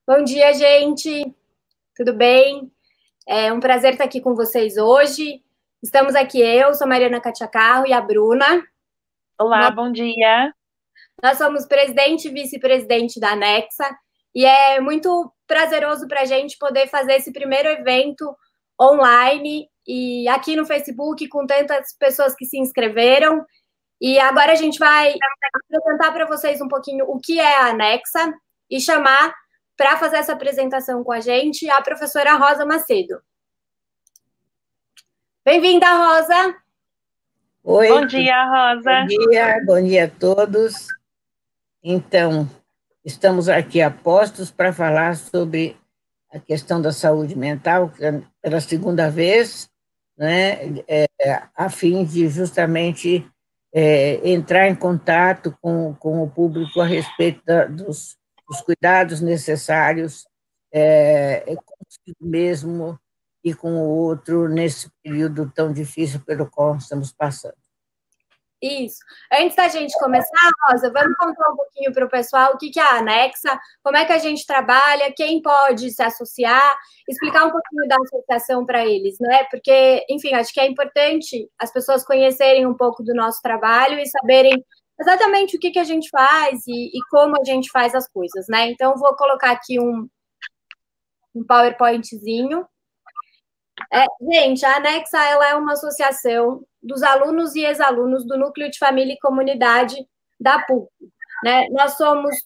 Bom dia, gente. Tudo bem? É um prazer estar aqui com vocês hoje. Estamos aqui eu, sou Mariana Catiacarro e a Bruna. Olá, Nós, bom dia. nós somos presidente e vice-presidente da Anexa e é muito prazeroso para a gente poder fazer esse primeiro evento online e aqui no Facebook com tantas pessoas que se inscreveram. E agora a gente vai apresentar para vocês um pouquinho o que é a Anexa e chamar para fazer essa apresentação com a gente a professora Rosa Macedo. Bem-vinda, Rosa! Oi, Bom dia, Rosa. bom dia a todos. Então, estamos aqui a postos para falar sobre a questão da saúde mental, pela segunda vez, né, a fim de justamente entrar em contato com o público a respeito dos cuidados necessários consigo mesmo e com o outro nesse período tão difícil pelo qual estamos passando. Isso. Antes da gente começar, Rosa, vamos contar um pouquinho para o pessoal o que é a Anexa, como é que a gente trabalha, quem pode se associar, explicar um pouquinho da associação para eles, né? Porque, enfim, acho que é importante as pessoas conhecerem um pouco do nosso trabalho e saberem exatamente o que a gente faz e como a gente faz as coisas, né? Então, vou colocar aqui um PowerPointzinho. Gente, a Anexa ela é uma associação dos alunos e ex-alunos do Núcleo de Família e Comunidade da PUC. Né? Nós somos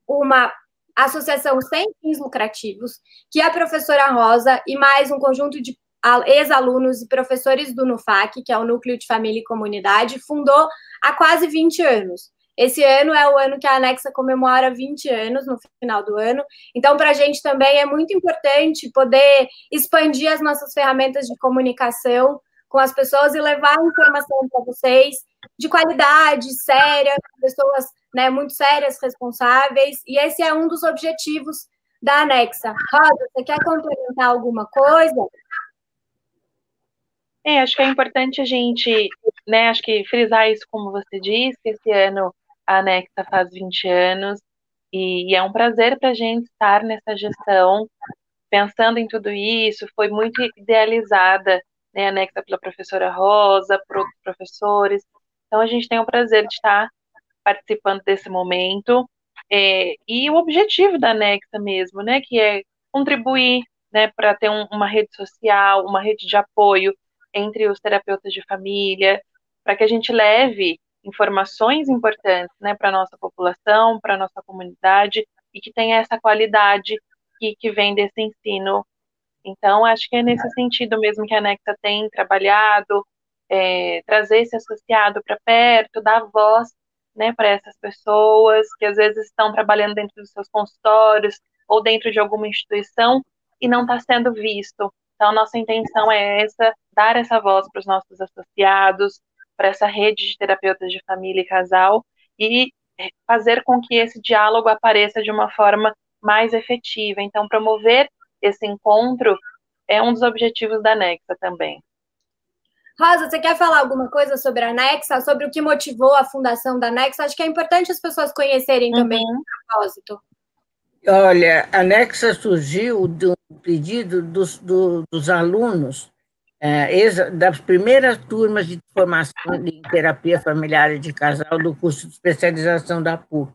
uma associação sem fins lucrativos, que a professora Rosa e mais um conjunto de ex-alunos e professores do NUFAC, que é o Núcleo de Família e Comunidade, fundou há quase 20 anos. Esse ano é o ano que a Anexa comemora 20 anos, no final do ano. Então, para a gente também é muito importante poder expandir as nossas ferramentas de comunicação com as pessoas e levar informação para vocês de qualidade, séria, pessoas, né, muito sérias, responsáveis. E esse é um dos objetivos da Anexa. Rosa, você quer complementar alguma coisa? Acho que é importante a gente, né, acho que frisar isso como você disse, esse ano a Anexa faz 20 anos e é um prazer para a gente estar nessa gestão, pensando em tudo isso, foi muito idealizada, né, a Anexa pela professora Rosa, por outros professores, então a gente tem o prazer de estar participando desse momento, e o objetivo da Anexa mesmo, né, que é contribuir, né, para ter uma rede social, uma rede de apoio entre os terapeutas de família, para que a gente leve informações importantes, né, para a nossa população, para a nossa comunidade, e que tenha essa qualidade que vem desse ensino. Então, acho que é nesse sentido mesmo que a Anexa tem trabalhado, trazer esse associado para perto, dar voz, né, para essas pessoas que às vezes estão trabalhando dentro dos seus consultórios ou dentro de alguma instituição e não está sendo visto. Então, nossa intenção é essa, dar essa voz para os nossos associados, para essa rede de terapeutas de família e casal e fazer com que esse diálogo apareça de uma forma mais efetiva. Então, promover esse encontro é um dos objetivos da Anexa também. Rosa, você quer falar alguma coisa sobre a Anexa, sobre o que motivou a fundação da Anexa? Acho que é importante as pessoas conhecerem também o propósito. Olha, a Anexa surgiu do pedido dos alunos, das primeiras turmas de formação em terapia familiar e de casal do curso de especialização da PUC.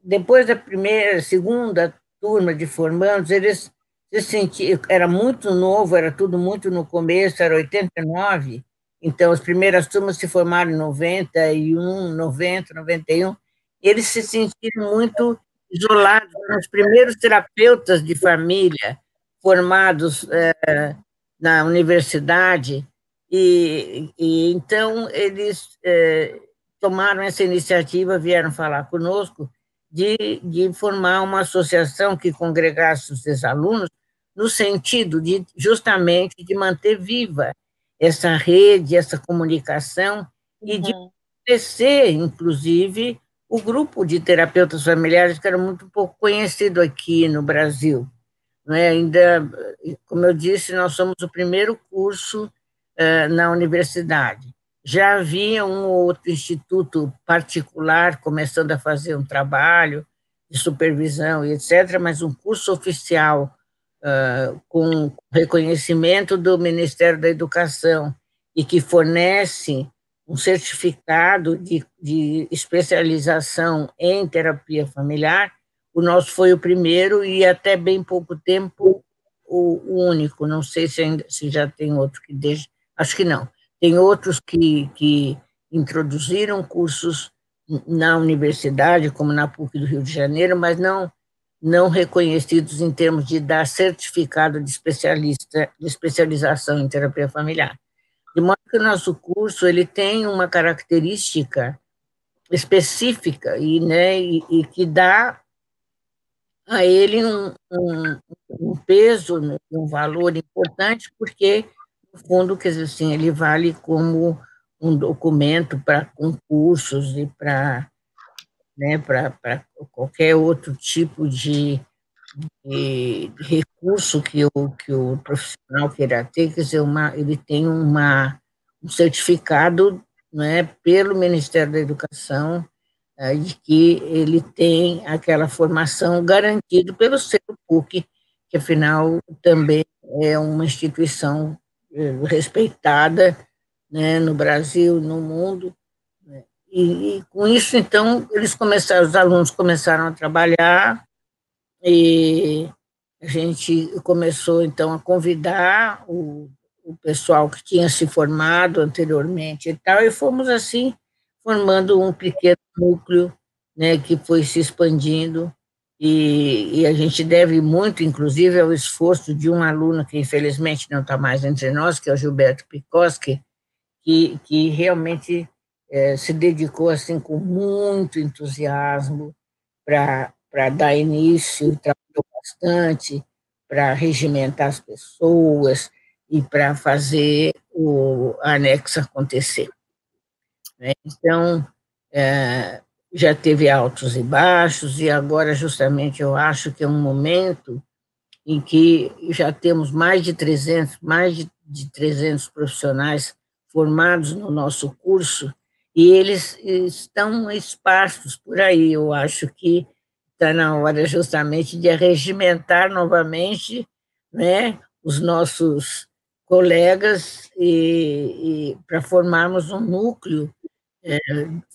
Depois da segunda turma de formandos, eles se sentiam, era muito novo, era tudo muito no começo, era 89, então as primeiras turmas se formaram em 91, 90, 91, eles se sentiram muito isolados, eram os primeiros terapeutas de família formados na universidade, e então eles tomaram essa iniciativa, vieram falar conosco de formar uma associação que congregasse os ex-alunos no sentido de justamente de manter viva essa rede, essa comunicação e de crescer, inclusive, o grupo de terapeutas familiares que era muito pouco conhecido aqui no Brasil. Não é? Ainda, como eu disse, nós somos o primeiro curso na universidade. Já havia um outro instituto particular começando a fazer um trabalho, de supervisão e etc., mas um curso oficial com reconhecimento do Ministério da Educação e que fornece um certificado de especialização em terapia familiar, o nosso foi o primeiro e até bem pouco tempo o único. Não sei se já tem outro que deixa, acho que não. Tem outros que introduziram cursos na universidade, como na PUC do Rio de Janeiro, mas não reconhecidos em termos de dar certificado de especialização em terapia familiar. De modo que o nosso curso ele tem uma característica específica e que dá a ele um peso, né, um valor importante, porque, no fundo, quer dizer assim, ele vale como um documento para concursos e para, né, para qualquer outro tipo de recurso que o profissional queira ter, quer dizer, ele tem um certificado, né, pelo Ministério da Educação, de que ele tem aquela formação garantida pelo selo PUC, que afinal também é uma instituição respeitada, né, no Brasil, no mundo, né, e com isso, então, os alunos começaram a trabalhar e a gente começou, então, a convidar o pessoal que tinha se formado anteriormente e tal, e fomos, assim, formando um pequeno núcleo, né, que foi se expandindo, e a gente deve muito, inclusive, ao esforço de um aluno que, infelizmente, não está mais entre nós, que é o Gilberto Picoski, que realmente se dedicou, assim, com muito entusiasmo para dar início, trabalhou bastante para regimentar as pessoas e para fazer o anexo acontecer, né? Então, já teve altos e baixos, e agora, justamente, eu acho que é um momento em que já temos mais de 300 profissionais formados no nosso curso, e eles estão esparsos por aí. Eu acho que está na hora justamente de regimentar novamente, né, os nossos colegas e para formarmos um núcleo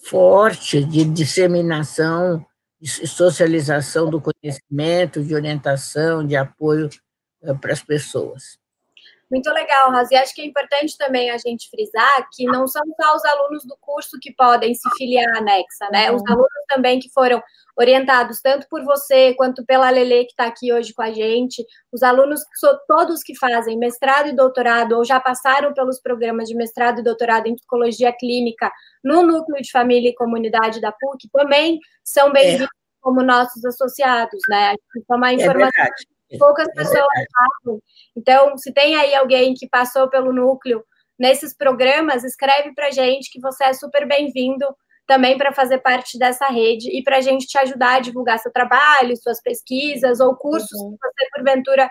forte de disseminação e socialização do conhecimento, de orientação, de apoio para as pessoas. Muito legal, Rosi. Acho que é importante também a gente frisar que não são só os alunos do curso que podem se filiar à Anexa, né? Os alunos também que foram orientados tanto por você quanto pela Lelê, que está aqui hoje com a gente, os alunos, todos que fazem mestrado e doutorado ou já passaram pelos programas de mestrado e doutorado em psicologia clínica no Núcleo de Família e Comunidade da PUC, também são bem-vindos como nossos associados, né? Acho que isso é uma informação que poucas pessoas sabem. Então, se tem aí alguém que passou pelo núcleo nesses programas, escreve para a gente que você é super bem-vindo também para fazer parte dessa rede e para a gente te ajudar a divulgar seu trabalho, suas pesquisas ou cursos que você, porventura,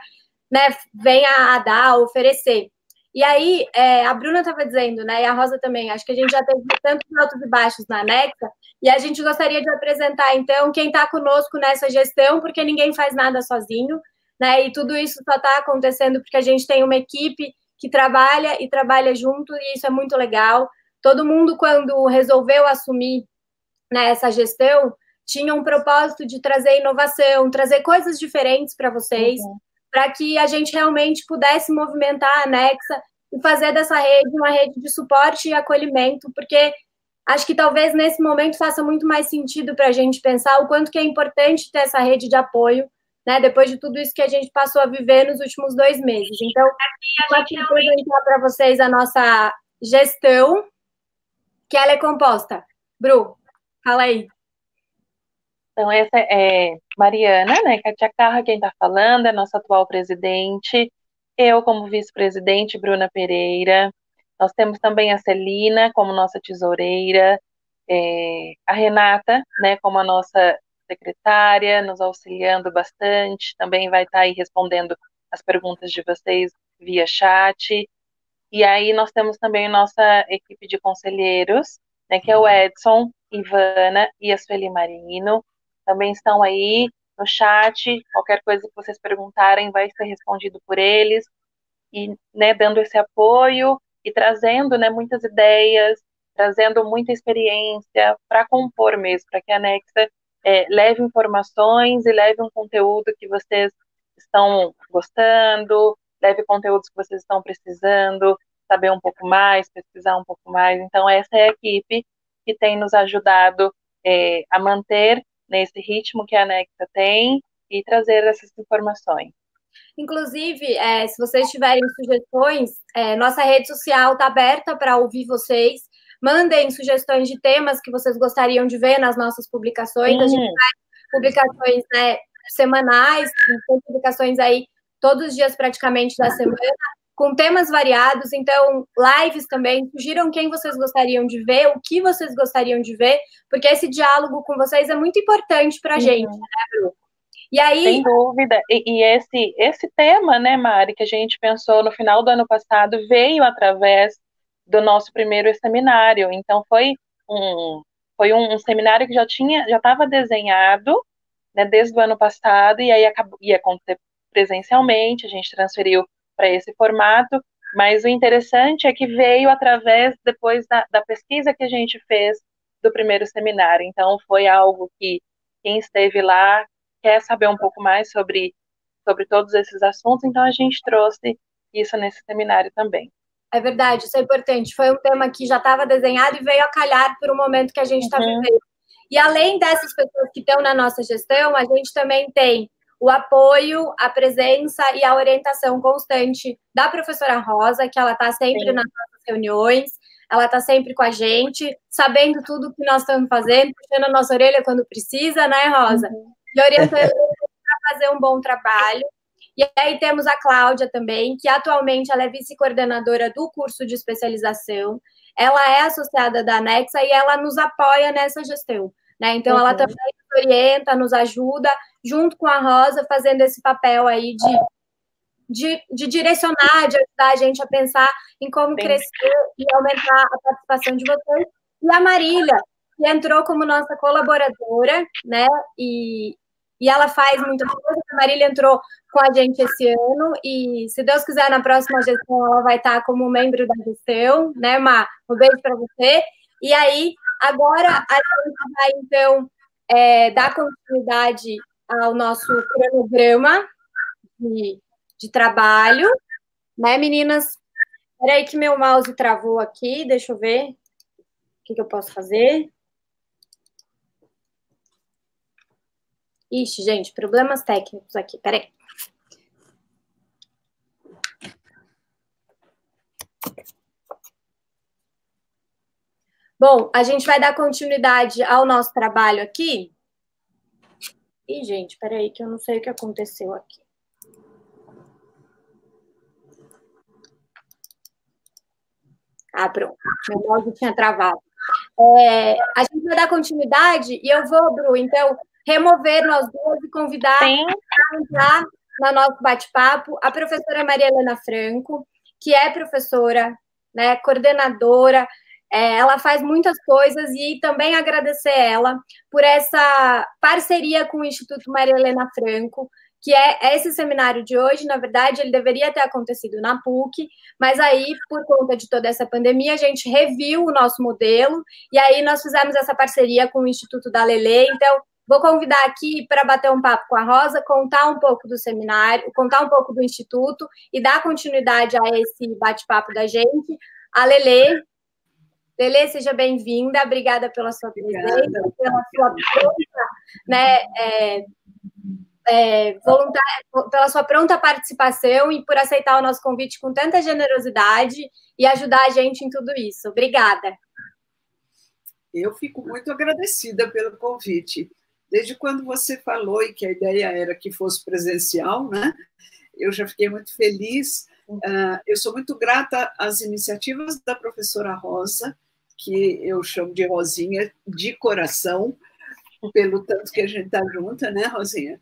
né, venha a dar, oferecer. E aí, a Bruna estava dizendo, né, e a Rosa também, acho que a gente já teve tantos altos e baixos na Anexa, e a gente gostaria de apresentar, então, quem está conosco nessa gestão, porque ninguém faz nada sozinho, né, e tudo isso só está acontecendo porque a gente tem uma equipe que trabalha e trabalha junto, e isso é muito legal. Todo mundo, quando resolveu assumir, né, essa gestão, tinha um propósito de trazer inovação, trazer coisas diferentes para vocês, para que a gente realmente pudesse movimentar a Anexa e fazer dessa rede uma rede de suporte e acolhimento, porque acho que talvez nesse momento faça muito mais sentido para a gente pensar o quanto que é importante ter essa rede de apoio, né, depois de tudo isso que a gente passou a viver nos últimos 2 meses. Então, eu aqui apresentar para vocês a nossa gestão, que ela é composta. Bru, fala aí. Então, essa é Mariana, né, Katia Carra, quem está falando, é nossa atual presidente. Eu, como vice-presidente, Bruna Pereira. Nós temos também a Celina como nossa tesoureira, a Renata, né, como a nossa secretária, nos auxiliando bastante, também vai estar aí respondendo as perguntas de vocês via chat. E aí nós temos também a nossa equipe de conselheiros, né, que é o Edson, Ivana e a Sueli Marino. também estão aí no chat, qualquer coisa que vocês perguntarem vai ser respondido por eles, e, né, dando esse apoio e trazendo, né, muitas ideias, trazendo muita experiência para compor mesmo, para que a Nexa leve informações e leve um conteúdo que vocês estão gostando, leve conteúdos que vocês estão precisando, saber um pouco mais, pesquisar um pouco mais. Então, essa é a equipe que tem nos ajudado a manter nesse ritmo que a Nexa tem e trazer essas informações. Inclusive, se vocês tiverem sugestões, nossa rede social está aberta para ouvir vocês. Mandem sugestões de temas que vocês gostariam de ver nas nossas publicações. A gente faz publicações, né, semanais, tem publicações aí todos os dias praticamente da semana, com temas variados. Então, lives também. Sugiram quem vocês gostariam de ver, o que vocês gostariam de ver, porque esse diálogo com vocês é muito importante para a gente, né, Bru? E aí... Sem dúvida. E esse tema, né, Mari, que a gente pensou no final do ano passado, veio através do nosso primeiro seminário. Então, foi um seminário que já estava desenhado, né, desde o ano passado, e aí ia acontecer presencialmente, a gente transferiu para esse formato, mas o interessante é que veio através, depois da pesquisa que a gente fez do primeiro seminário. Então, foi algo que quem esteve lá quer saber um pouco mais sobre todos esses assuntos, então a gente trouxe isso nesse seminário também. É verdade, isso é importante. Foi um tema que já estava desenhado e veio a calhar por um momento que a gente está vivendo. E além dessas pessoas que estão na nossa gestão, a gente também tem o apoio, a presença e a orientação constante da professora Rosa, que ela está sempre nas nossas reuniões, ela está sempre com a gente, sabendo tudo que nós estamos fazendo, puxando a nossa orelha quando precisa, né, Rosa? E orientando para fazer um bom trabalho. E aí temos a Cláudia também, que atualmente ela é vice-coordenadora do curso de especialização. Ela é associada da Nexa e ela nos apoia nessa gestão, né? Então, ela também nos orienta, nos ajuda, junto com a Rosa, fazendo esse papel aí de direcionar, de ajudar a gente a pensar em como crescer e aumentar a participação de vocês. E a Marília, que entrou como nossa colaboradora, né? E ela faz muita coisa. A Marília entrou com a gente esse ano e, se Deus quiser, na próxima gestão ela vai estar como membro da gestão, né, Má? Um beijo para você. E aí, agora a gente vai, então, dar continuidade ao nosso cronograma de trabalho, né, meninas? Espera aí que meu mouse travou aqui, deixa eu ver o que eu posso fazer. Ixi, gente, problemas técnicos aqui, peraí. Bom, a gente vai dar continuidade ao nosso trabalho aqui. Ih, gente, peraí, que eu não sei o que aconteceu aqui. Ah, pronto, meu mouse tinha travado. A gente vai dar continuidade e eu vou, Bru, então, remover nós duas e convidar a entrar no nosso bate-papo a professora Maria Helena Franco, que é professora, né, coordenadora, ela faz muitas coisas, e também agradecer ela por essa parceria com o Instituto Maria Helena Franco, que é esse seminário de hoje. Na verdade, ele deveria ter acontecido na PUC, mas aí, por conta de toda essa pandemia, a gente reviu o nosso modelo, e aí nós fizemos essa parceria com o Instituto da Lelê. Então, vou convidar aqui para bater um papo com a Rosa, contar um pouco do seminário, contar um pouco do Instituto e dar continuidade a esse bate-papo da gente. A Lelê. Lelê, seja bem-vinda, obrigada pela sua presença, pela sua pronta, né, pela sua pronta participação e por aceitar o nosso convite com tanta generosidade e ajudar a gente em tudo isso. Obrigada. Eu fico muito agradecida pelo convite. Desde quando você falou e que a ideia era que fosse presencial, né? Eu já fiquei muito feliz. Eu sou muito grata às iniciativas da professora Rosa, que eu chamo de Rosinha de coração, pelo tanto que a gente está junta, né, Rosinha?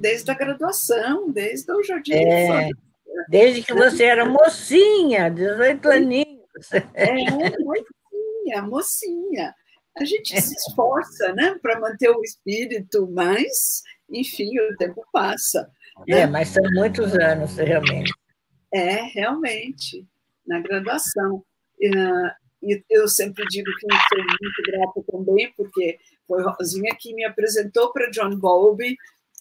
Desde a graduação, desde o jardim de infância. Desde que você era mocinha, 18 aninhos. Mocinha. A gente se esforça, né, para manter o espírito, mas, enfim, o tempo passa. Mas são muitos anos, realmente. Realmente, na graduação. E eu sempre digo que sou muito grata também, porque foi Rosinha que me apresentou para John Bowlby,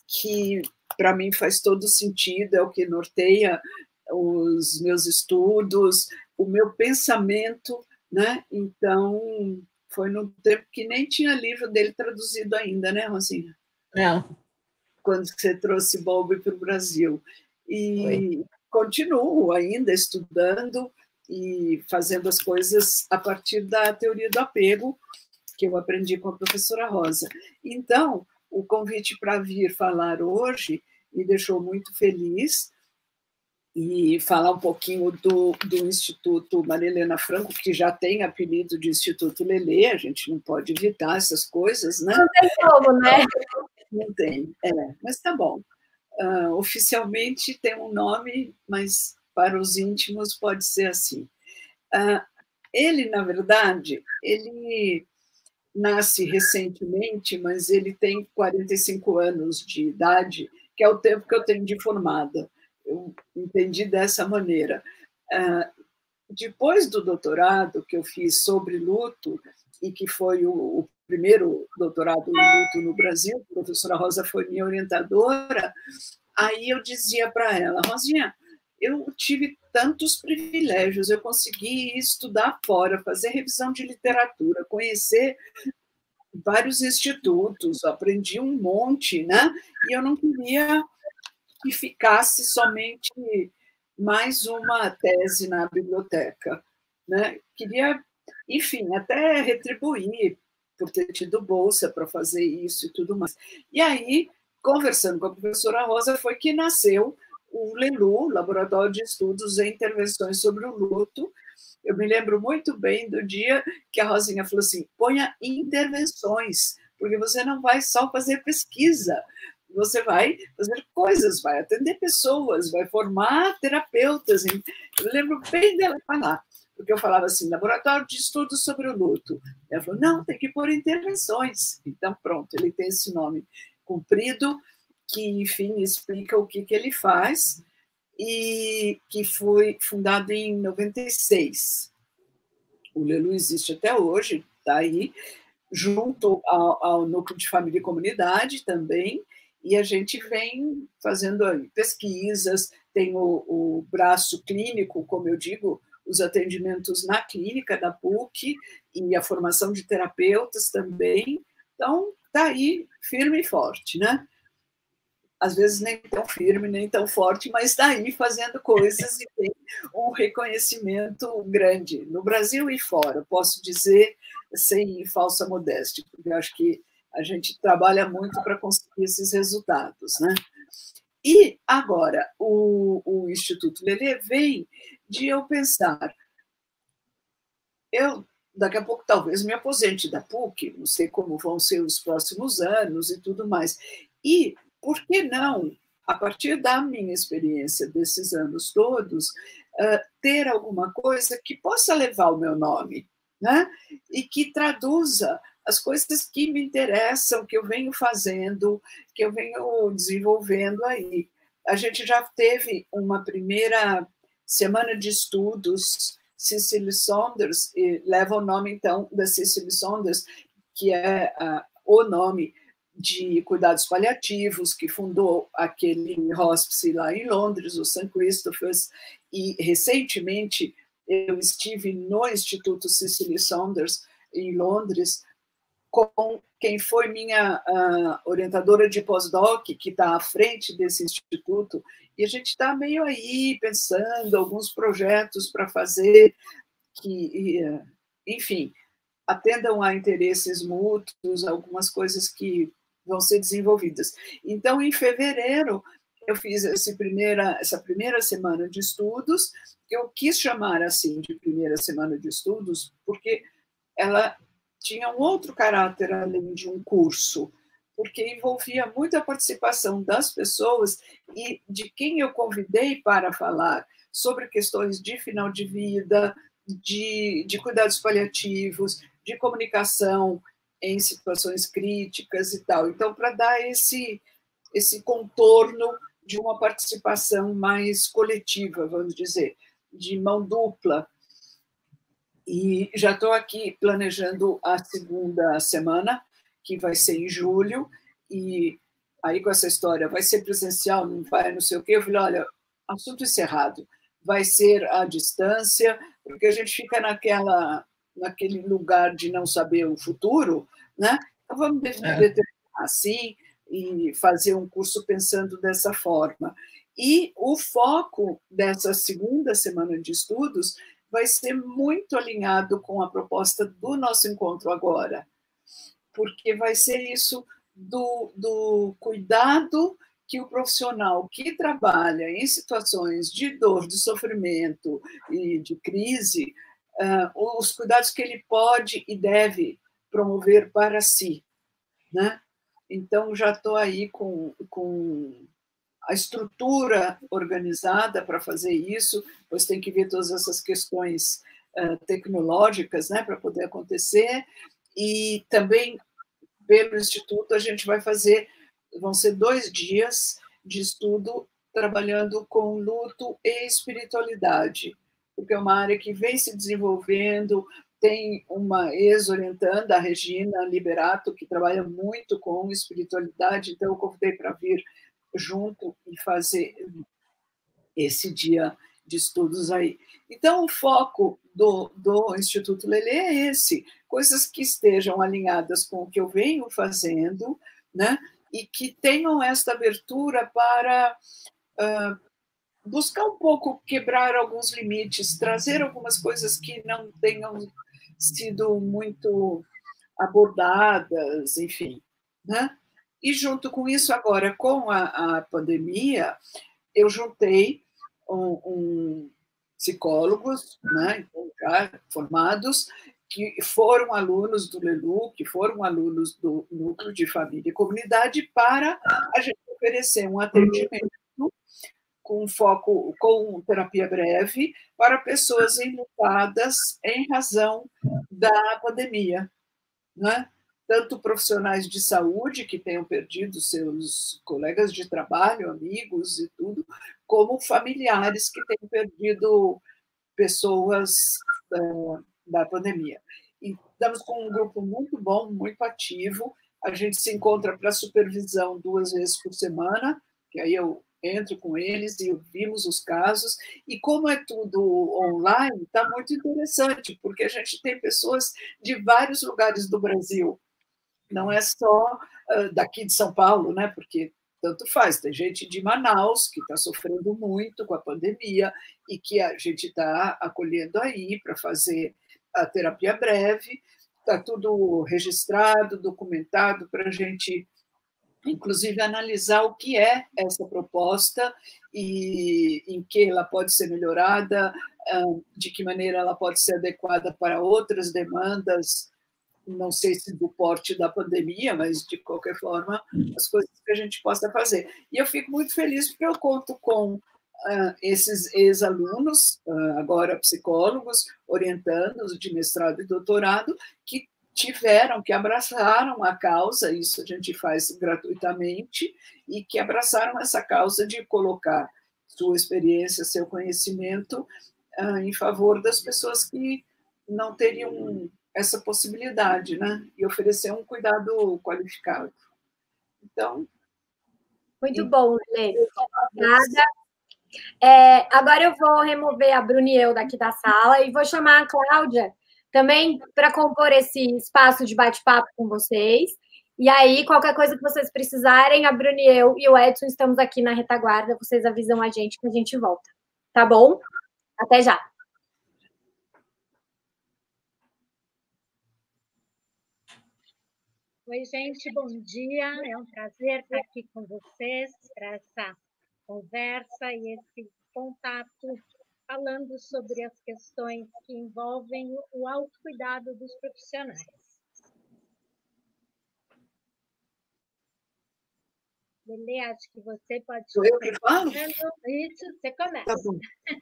que para mim faz todo sentido, é o que norteia os meus estudos, o meu pensamento, né? Então, foi no tempo que nem tinha livro dele traduzido ainda, né, Rosinha? Não. Quando você trouxe Bowlby para o Brasil. E continuo ainda estudando e fazendo as coisas a partir da teoria do apego, que eu aprendi com a professora Rosa. Então, o convite para vir falar hoje me deixou muito feliz, e falar um pouquinho do Instituto Maria Helena Franco, que já tem apelido de Instituto Lelê, a gente não pode evitar essas coisas, né? Não tem como, né? Não tem, mas tá bom. Oficialmente tem um nome, mas para os íntimos pode ser assim. Ele, na verdade, ele nasce recentemente, mas ele tem 45 anos de idade, que é o tempo que eu tenho de formada. Eu entendi dessa maneira. Depois do doutorado que eu fiz sobre luto, e que foi o primeiro doutorado em luto no Brasil, a professora Rosa foi minha orientadora, aí eu dizia para ela, Rosinha, eu tive tantos privilégios, eu consegui estudar fora, fazer revisão de literatura, conhecer vários institutos, aprendi um monte, né? E eu não queria que ficasse somente mais uma tese na biblioteca, né? Queria, enfim, até retribuir por ter tido bolsa para fazer isso e tudo mais. E aí, conversando com a professora Rosa, foi que nasceu o LELU, Laboratório de Estudos e Intervenções sobre o Luto. Eu me lembro muito bem do dia que a Rosinha falou assim, ponha intervenções, porque você não vai só fazer pesquisa, você vai fazer coisas, vai atender pessoas, vai formar terapeutas. Eu lembro bem dela falar, porque eu falava assim, Laboratório de Estudos sobre o Luto. Ela falou, não, tem que pôr intervenções. Então, pronto, ele tem esse nome comprido, que, enfim, explica o que ele faz, e que foi fundado em 96. O LELU existe até hoje, está aí, junto ao Núcleo de Família e Comunidade também, e a gente vem fazendo pesquisas, tem o braço clínico, como eu digo, os atendimentos na clínica da PUC e a formação de terapeutas também. Então, está aí firme e forte, né? Às vezes nem tão firme, nem tão forte, mas está aí fazendo coisas e tem um reconhecimento grande, no Brasil e fora, posso dizer sem falsa modéstia, porque eu acho que a gente trabalha muito para conseguir esses resultados, né? E agora, o Instituto Lelê vem de eu pensar, eu daqui a pouco talvez me aposente da PUC, não sei como vão ser os próximos anos e tudo mais, e por que não, a partir da minha experiência desses anos todos, ter alguma coisa que possa levar o meu nome, né? E que traduza as coisas que me interessam, que eu venho fazendo, que eu venho desenvolvendo aí. A gente já teve uma primeira semana de estudos, Cicely Saunders, e leva o nome, então, da Cicely Saunders, que é o nome de cuidados paliativos, que fundou aquele hospice lá em Londres, o St. Christopher's, e recentemente eu estive no Instituto Cicely Saunders, em Londres, com quem foi minha orientadora de pós-doc, que está à frente desse instituto, e a gente está meio aí pensando alguns projetos para fazer que, enfim, atendam a interesses mútuos, algumas coisas que vão ser desenvolvidas. Então, em fevereiro, eu fiz essa primeira semana de estudos. Eu quis chamar assim de primeira semana de estudos porque ela tinha um outro caráter além de um curso, porque envolvia muito a participação das pessoas e de quem eu convidei para falar sobre questões de final de vida, de cuidados paliativos, de comunicação em situações críticas e tal. Então, para dar esse contorno de uma participação mais coletiva, vamos dizer, de mão dupla. E já estou aqui planejando a segunda semana, que vai ser em julho, e aí com essa história, vai ser presencial, não vai, não sei o quê, eu falei, olha, assunto encerrado, vai ser à distância, porque a gente fica naquele lugar de não saber o futuro, né? Então vamos determinar assim e fazer um curso pensando dessa forma. E o foco dessa segunda semana de estudos vai ser muito alinhado com a proposta do nosso encontro agora, porque vai ser isso do cuidado que o profissional que trabalha em situações de dor, de sofrimento e de crise, os cuidados que ele pode e deve promover para si, né? Então, já estou aí com a estrutura organizada para fazer isso, pois tem que ver todas essas questões tecnológicas, né, para poder acontecer, e também, pelo Instituto, a gente vai fazer, vão ser 2 dias de estudo trabalhando com luto e espiritualidade, porque é uma área que vem se desenvolvendo, tem uma ex-orientanda, a Regina Liberato, que trabalha muito com espiritualidade, então eu convidei para vir junto e fazer esse dia de estudos aí. Então, o foco do Instituto Lelê é esse, coisas que estejam alinhadas com o que eu venho fazendo, né? E que tenham esta abertura para buscar um pouco, quebrar alguns limites, trazer algumas coisas que não tenham sido muito abordadas, enfim, né? E junto com isso, agora, com a pandemia, eu juntei psicólogos, né, então, já formados, que foram alunos do LELU, que foram alunos do Núcleo de Família e Comunidade, para a gente oferecer um atendimento com foco, com terapia breve, para pessoas enlutadas em razão da pandemia, né? Tanto profissionais de saúde que tenham perdido seus colegas de trabalho, amigos e tudo, como familiares que tenham perdido pessoas da pandemia. E estamos com um grupo muito bom, muito ativo. A gente se encontra para supervisão 2 vezes por semana, que aí eu entro com eles e vimos os casos. E como é tudo online, está muito interessante, porque a gente tem pessoas de vários lugares do Brasil. Não é só daqui de São Paulo, né? Porque tanto faz. Tem gente de Manaus que está sofrendo muito com a pandemia e que a gente está acolhendo aí para fazer a terapia breve. Está tudo registrado, documentado para a gente, inclusive, analisar o que é essa proposta e em que ela pode ser melhorada, de que maneira ela pode ser adequada para outras demandas, não sei se do porte da pandemia, mas, de qualquer forma, as coisas que a gente possa fazer. E eu fico muito feliz porque eu conto com esses ex-alunos, agora psicólogos, orientandos de mestrado e doutorado, que abraçaram a causa, isso a gente faz gratuitamente, e que abraçaram essa causa de colocar sua experiência, seu conhecimento em favor das pessoas que não teriam essa possibilidade, né? E oferecer um cuidado qualificado. Então... Muito bom, Lê. Obrigada. Agora eu vou remover a Bruniel daqui da sala e vou chamar a Cláudia também para compor esse espaço de bate-papo com vocês. E aí, qualquer coisa que vocês precisarem, a Bruniel e o Edson estamos aqui na retaguarda, vocês avisam a gente que a gente volta. Tá bom? Até já. Oi, gente, bom dia. É um prazer estar aqui com vocês para essa conversa e esse contato falando sobre as questões que envolvem o autocuidado dos profissionais. Lelê, acho que você pode... Sou eu que falo? Isso, você começa.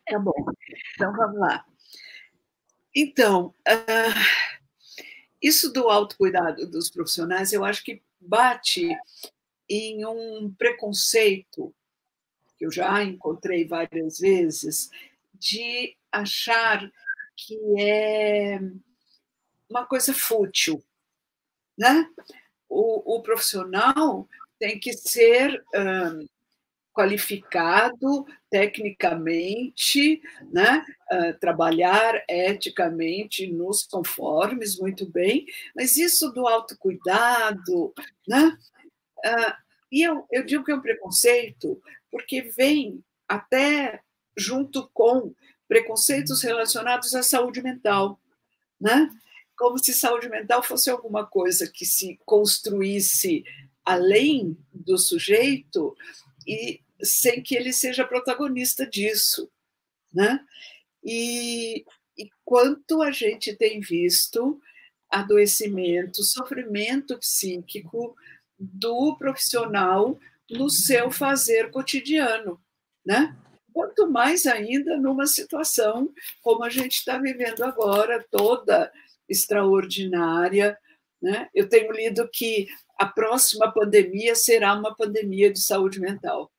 Tá bom. Então, vamos lá. Então, Isso do autocuidado dos profissionais, eu acho que bate em um preconceito que eu já encontrei várias vezes, de achar que é uma coisa fútil, né? O profissional tem que ser qualificado tecnicamente, né? Trabalhar eticamente nos conformes, muito bem, mas isso do autocuidado, né? E eu digo que é um preconceito porque vem até junto com preconceitos relacionados à saúde mental, né? Como se saúde mental fosse alguma coisa que se construísse além do sujeito e sem que ele seja protagonista disso, né? E quanto a gente tem visto adoecimento, sofrimento psíquico do profissional no seu fazer cotidiano, né? Quanto mais ainda numa situação como a gente está vivendo agora, toda extraordinária, né? Eu tenho lido que a próxima pandemia será uma pandemia de saúde mental,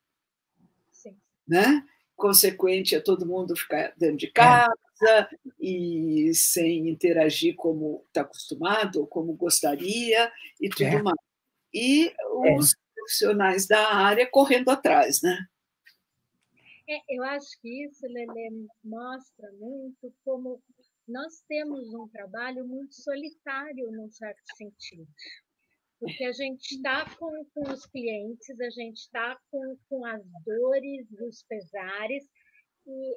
Sim. né? Consequente a todo mundo ficar dentro de casa e sem interagir como está acostumado ou como gostaria e tudo mais. E os profissionais da área correndo atrás, né? Eu acho que isso, Lelê, mostra muito como nós temos um trabalho muito solitário, num certo sentido. Porque a gente está com os clientes, a gente está com as dores e os pesares, e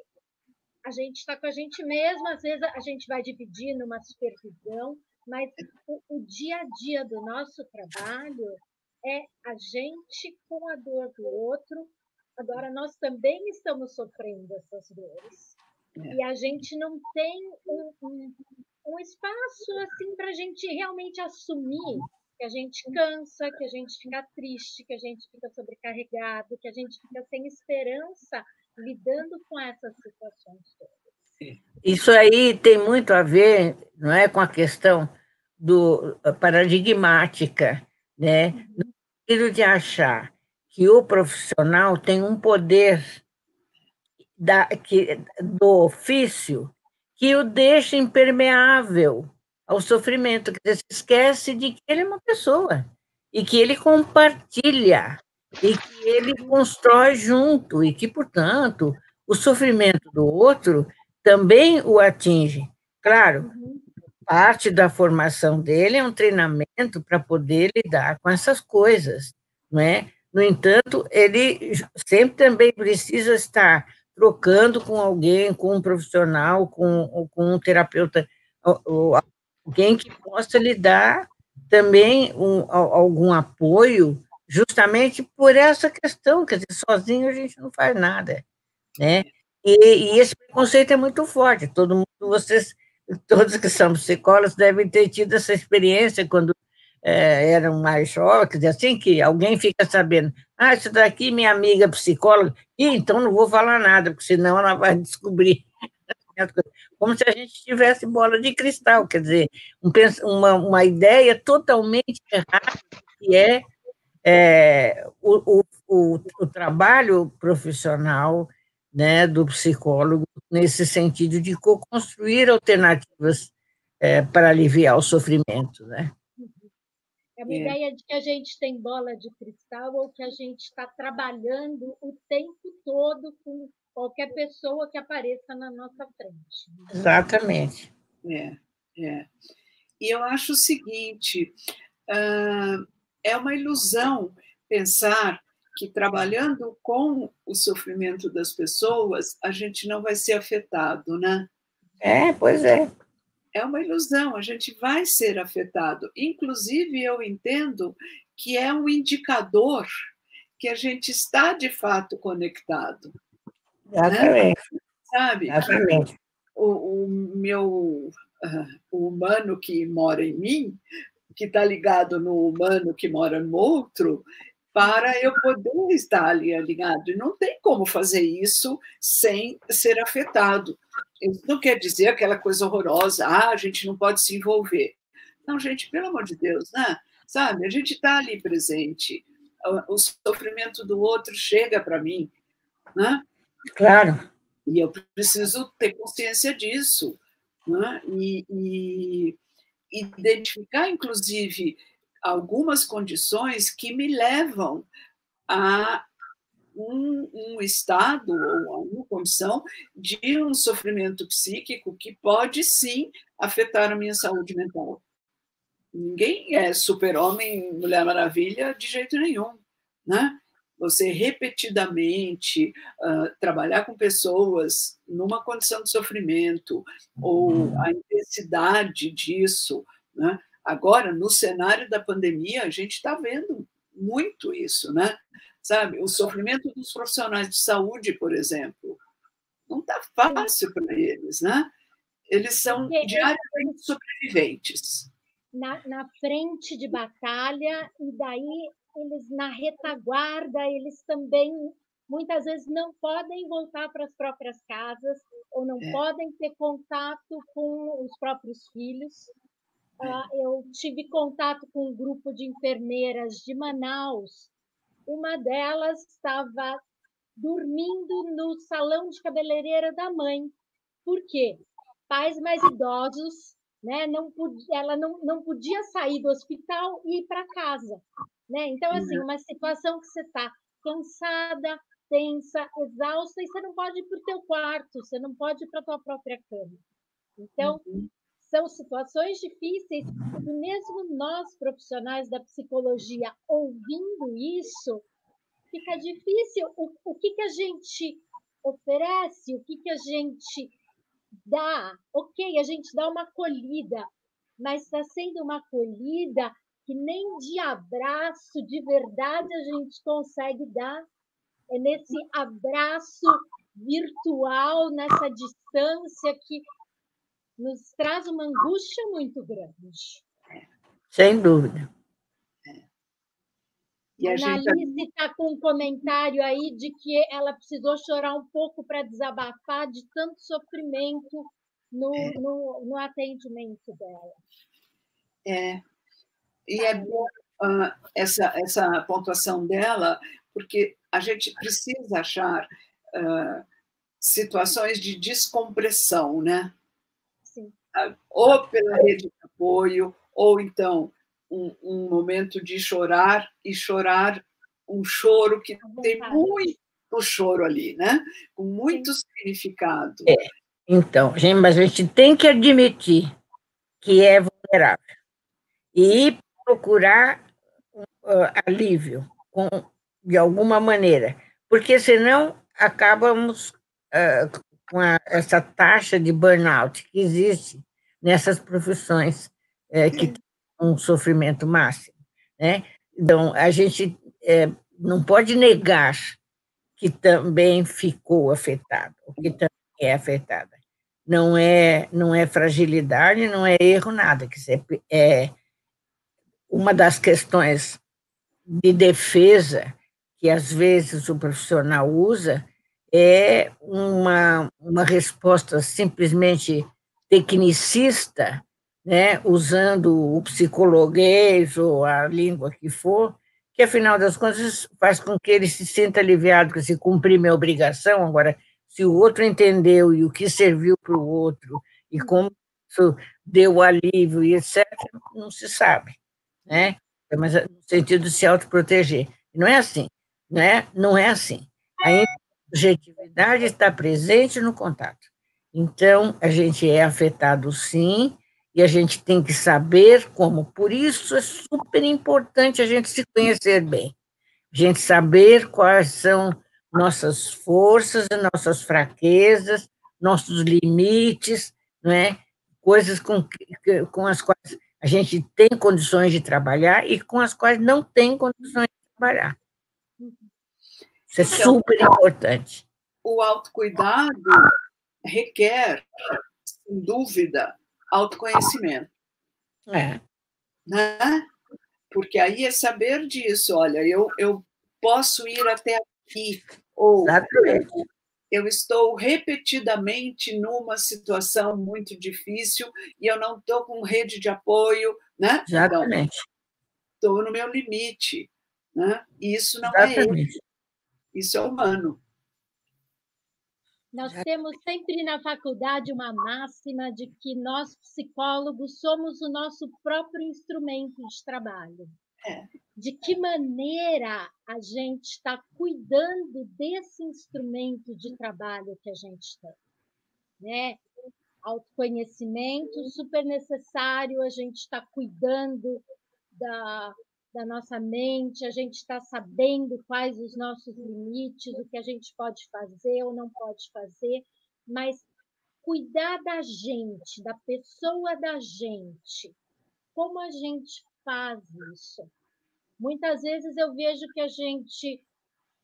a gente está com a gente mesmo, às vezes a gente vai dividir numa supervisão, mas o dia a dia do nosso trabalho é a gente com a dor do outro. Agora, nós também estamos sofrendo essas dores. E a gente não tem um espaço assim para a gente realmente assumir que a gente cansa, que a gente fica triste, que a gente fica sobrecarregado, que a gente fica sem esperança lidando com essas situações todas. Isso aí tem muito a ver, não é, com a questão do paradigmática, né? No sentido de achar que o profissional tem um poder do ofício que o deixa impermeável ao sofrimento, que se esquece de que ele é uma pessoa e que ele compartilha e que ele constrói junto e que, portanto, o sofrimento do outro também o atinge. Claro, parte da formação dele é um treinamento para poder lidar com essas coisas, não é? No entanto, ele sempre também precisa estar trocando com alguém, com um profissional, com um terapeuta, alguém que possa lhe dar também algum apoio, justamente por essa questão, quer dizer, sozinho a gente não faz nada, né? E esse preconceito é muito forte. Todos que são psicólogos devem ter tido essa experiência quando eram mais jovens, quer dizer, assim que alguém fica sabendo, isso daqui minha amiga psicóloga, então não vou falar nada, porque senão ela vai descobrir. Como se a gente tivesse bola de cristal, quer dizer, uma ideia totalmente errada, que o trabalho profissional, né, do psicólogo, nesse sentido de co-construir alternativas para aliviar o sofrimento, né? É uma ideia de que a gente tem bola de cristal ou que a gente está trabalhando o tempo todo com qualquer pessoa que apareça na nossa frente. Exatamente. E eu acho o seguinte, é uma ilusão pensar que trabalhando com o sofrimento das pessoas, a gente não vai ser afetado, né? Pois é. É uma ilusão, a gente vai ser afetado. Inclusive, eu entendo que é um indicador que a gente está, de fato, conectado. Exatamente. Né? Sabe? Exatamente. O humano que mora em mim, que está ligado no humano que mora no outro, para eu poder estar ali alinhado. E não tem como fazer isso sem ser afetado. Isso não quer dizer aquela coisa horrorosa, a gente não pode se envolver. Não, gente, pelo amor de Deus, né? Sabe, a gente está ali presente, o sofrimento do outro chega para mim, né? Claro. E eu preciso ter consciência disso, né? E identificar, inclusive, algumas condições que me levam a um estado ou a uma condição de um sofrimento psíquico que pode, sim, afetar a minha saúde mental. Ninguém é super-homem, Mulher Maravilha, de jeito nenhum, né? Você repetidamente trabalhar com pessoas numa condição de sofrimento, ou a intensidade disso, né? Agora, no cenário da pandemia, a gente está vendo muito isso, né? Sabe? O sofrimento dos profissionais de saúde, por exemplo, não está fácil para eles, né? Eles são diariamente sobreviventes. Na frente de batalha, e daí eles na retaguarda, eles também muitas vezes não podem voltar para as próprias casas, ou não podem ter contato com os próprios filhos. Eu tive contato com um grupo de enfermeiras de Manaus. Uma delas estava dormindo no salão de cabeleireira da mãe. Por quê? Pais mais idosos, né? Ela não podia sair do hospital e ir para casa, né? Então, assim, uma situação que você está cansada, tensa, exausta, e você não pode ir para o teu quarto, você não pode ir para a tua própria cama. Então, são situações difíceis, e mesmo nós, profissionais da psicologia, ouvindo isso, fica difícil. O que a gente oferece, o que a gente dá? Ok, a gente dá uma acolhida, mas está sendo uma acolhida que nem de abraço de verdade a gente consegue dar. É nesse abraço virtual, nessa distância que nos traz uma angústia muito grande. Sem dúvida. E a Annalise está com um comentário aí de que ela precisou chorar um pouco para desabafar de tanto sofrimento no atendimento dela. E é bom essa pontuação dela, porque a gente precisa achar situações de descompressão, né? Sim. Ou pela rede de apoio, ou então um momento de chorar, e chorar um choro que tem muito choro ali, né? Com muito significado. Então, gente, mas a gente tem que admitir que é vulnerável e procurar alívio de alguma maneira, porque senão acabamos com essa taxa de burnout que existe nessas profissões que têm um sofrimento máximo, né? Então, a gente não pode negar que também ficou afetado, que também é afetada. Não é fragilidade, não é erro, nada. Que é uma das questões de defesa que às vezes o profissional usa é uma resposta simplesmente tecnicista, né, usando o psicologuês ou a língua que for, que, afinal das contas, faz com que ele se sinta aliviado, que se cumprir minha obrigação. Agora, se o outro entendeu e o que serviu para o outro, e como isso deu alívio e etc., não se sabe, né? Mas no sentido de se autoproteger. Não é assim, né? Não é assim. A subjetividade está presente no contato. Então, a gente é afetado, sim, e a gente tem que saber como. Por isso é super importante a gente se conhecer bem, a gente saber quais são nossas forças, nossas fraquezas, nossos limites, não é? Coisas com as quais a gente tem condições de trabalhar e com as quais não tem condições de trabalhar. Isso é super importante. O autocuidado requer, sem dúvida, autoconhecimento. Né? Porque aí é saber disso. Olha, eu posso ir até aqui, ou eu estou repetidamente numa situação muito difícil e eu não estou com rede de apoio, né? Exatamente. Então, estou no meu limite, né? E isso não Exatamente. isso é humano. Nós temos sempre na faculdade uma máxima de que nós, psicólogos, somos o nosso próprio instrumento de trabalho. De que maneira a gente está cuidando desse instrumento de trabalho que a gente tem, né? Autoconhecimento super necessário, a gente está cuidando da nossa mente, a gente está sabendo quais os nossos limites, o que a gente pode fazer ou não pode fazer, mas cuidar da gente, da pessoa da gente, como a gente faz isso? Muitas vezes eu vejo que a gente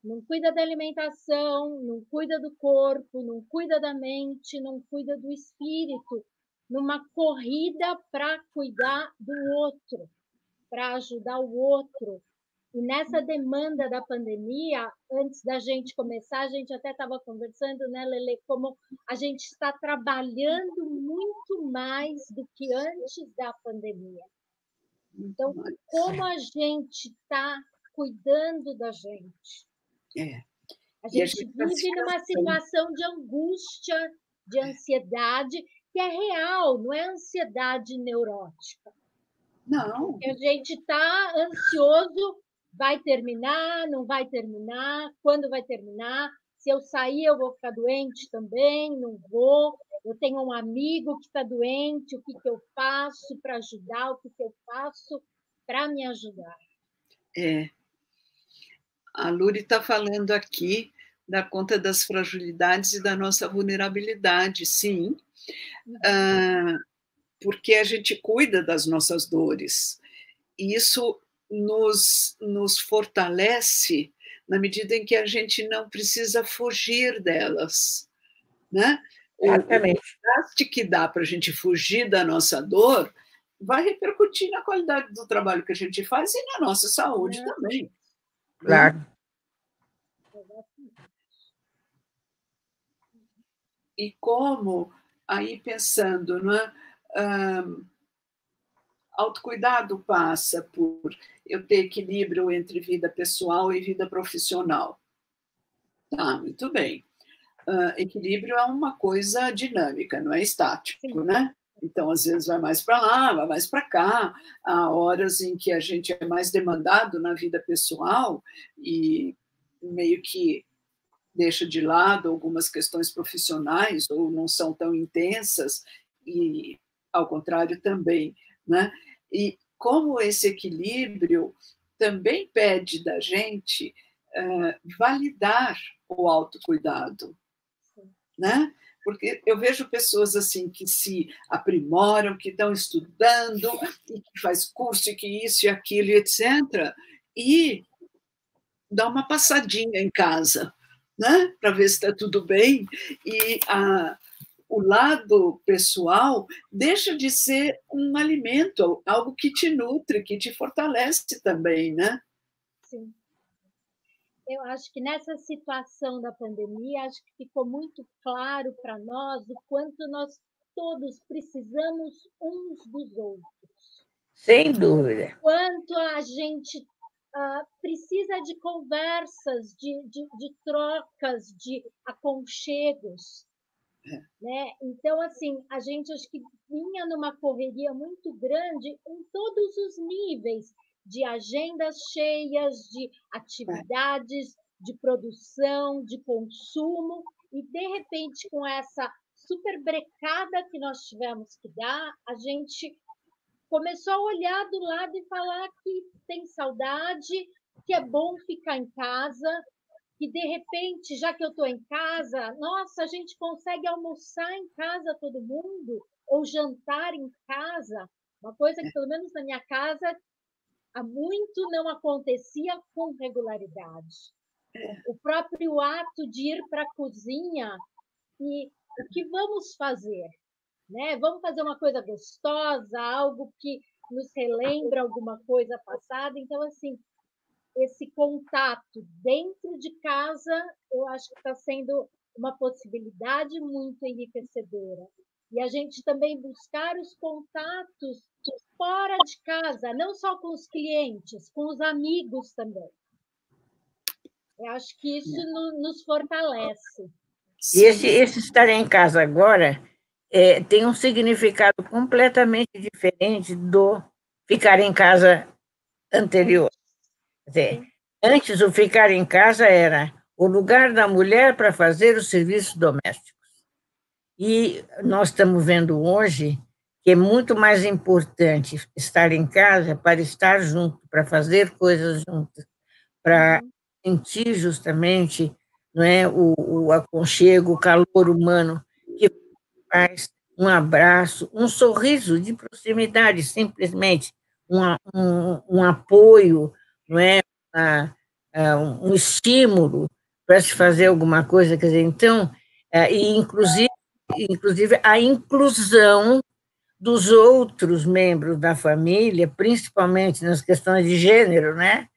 não cuida da alimentação, não cuida do corpo, não cuida da mente, não cuida do espírito, numa corrida para cuidar do outro, para ajudar o outro. E nessa demanda da pandemia, antes da gente começar, a gente até estava conversando, né, Lele, como a gente está trabalhando muito mais do que antes da pandemia. Então, como a gente está cuidando da gente? A gente vive numa situação de angústia, de ansiedade, que é real, não é ansiedade neurótica. Não. Porque a gente está ansioso, vai terminar, não vai terminar, quando vai terminar? Se eu sair, eu vou ficar doente também, não vou. Eu tenho um amigo que está doente, o que eu faço para ajudar? O que eu faço para me ajudar? A Luri está falando aqui da conta das fragilidades e da nossa vulnerabilidade, sim, porque a gente cuida das nossas dores. E isso nos fortalece na medida em que a gente não precisa fugir delas, né? Exatamente. O desgaste que dá para a gente fugir da nossa dor vai repercutir na qualidade do trabalho que a gente faz e na nossa saúde também. Claro. E como, aí pensando, né, autocuidado passa por eu ter equilíbrio entre vida pessoal e vida profissional. Tá, muito bem. Equilíbrio é uma coisa dinâmica, não é estático, né? Então, às vezes, vai mais para lá, vai mais para cá. Há horas em que a gente é mais demandado na vida pessoal e meio que deixa de lado algumas questões profissionais ou não são tão intensas, e, ao contrário, também, né? E como esse equilíbrio também pede da gente validar o autocuidado, né? Porque eu vejo pessoas assim que se aprimoram, que estão estudando, e que faz curso, e que isso e aquilo, etc., e dá uma passadinha em casa, né? Para ver se está tudo bem, e o lado pessoal deixa de ser um alimento, algo que te nutre, que te fortalece também, né? Sim. Eu acho que nessa situação da pandemia, acho que ficou muito claro para nós o quanto nós todos precisamos uns dos outros. Sem dúvida. Quanto a gente precisa de conversas, de trocas, de aconchegos. Né? Então, assim, a gente acho que vinha numa correria muito grande em todos os níveis, de agendas cheias, de atividades, de produção, de consumo, e, de repente, com essa super brecada que nós tivemos que dar, a gente começou a olhar do lado e falar que tem saudade, que é bom ficar em casa, que, de repente, já que eu estou em casa, nossa, a gente consegue almoçar em casa todo mundo, ou jantar em casa, uma coisa que, pelo menos na minha casa, há muito não acontecia com regularidade. O próprio ato de ir para a cozinha e o que vamos fazer? Né? Vamos fazer uma coisa gostosa, algo que nos relembra alguma coisa passada. Então, assim, esse contato dentro de casa, eu acho que está sendo uma possibilidade muito enriquecedora. E a gente também buscar os contatos fora de casa, não só com os clientes, com os amigos também. Eu acho que isso nos fortalece. E esse estar em casa agora tem um significado completamente diferente do ficar em casa anterior. Quer dizer, antes, o ficar em casa era o lugar da mulher para fazer os serviços domésticos. E nós estamos vendo hoje que é muito mais importante estar em casa para estar junto, para fazer coisas juntas, para sentir justamente, não é, o aconchego, o calor humano que faz um abraço, um sorriso de proximidade, simplesmente um apoio, não é, um estímulo para se fazer alguma coisa, quer dizer, então, e inclusive a inclusão dos outros membros da família, principalmente nas questões de gênero, né?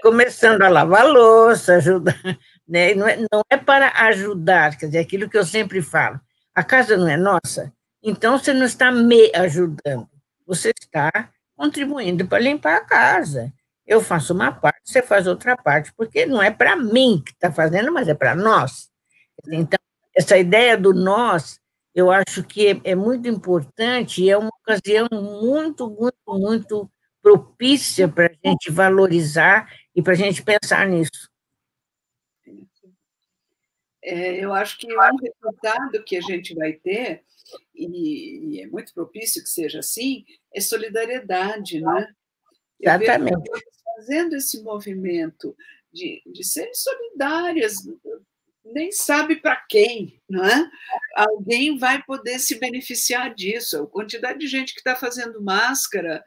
Começando a lavar louça, ajudar, né? Não é para ajudar, quer dizer, aquilo que eu sempre falo, a casa não é nossa, então você não está me ajudando, você está contribuindo para limpar a casa. Eu faço uma parte, você faz outra parte, porque não é para mim que está fazendo, mas é para nós. Então, essa ideia do nós, eu acho que é muito importante e é uma ocasião muito, muito, muito propícia para a gente valorizar e para a gente pensar nisso. Eu acho que um resultado que a gente vai ter, e é muito propício que seja assim, é solidariedade, né? Exatamente. Fazendo esse movimento de serem solidárias, nem sabe para quem, não é? Alguém vai poder se beneficiar disso. A quantidade de gente que está fazendo máscara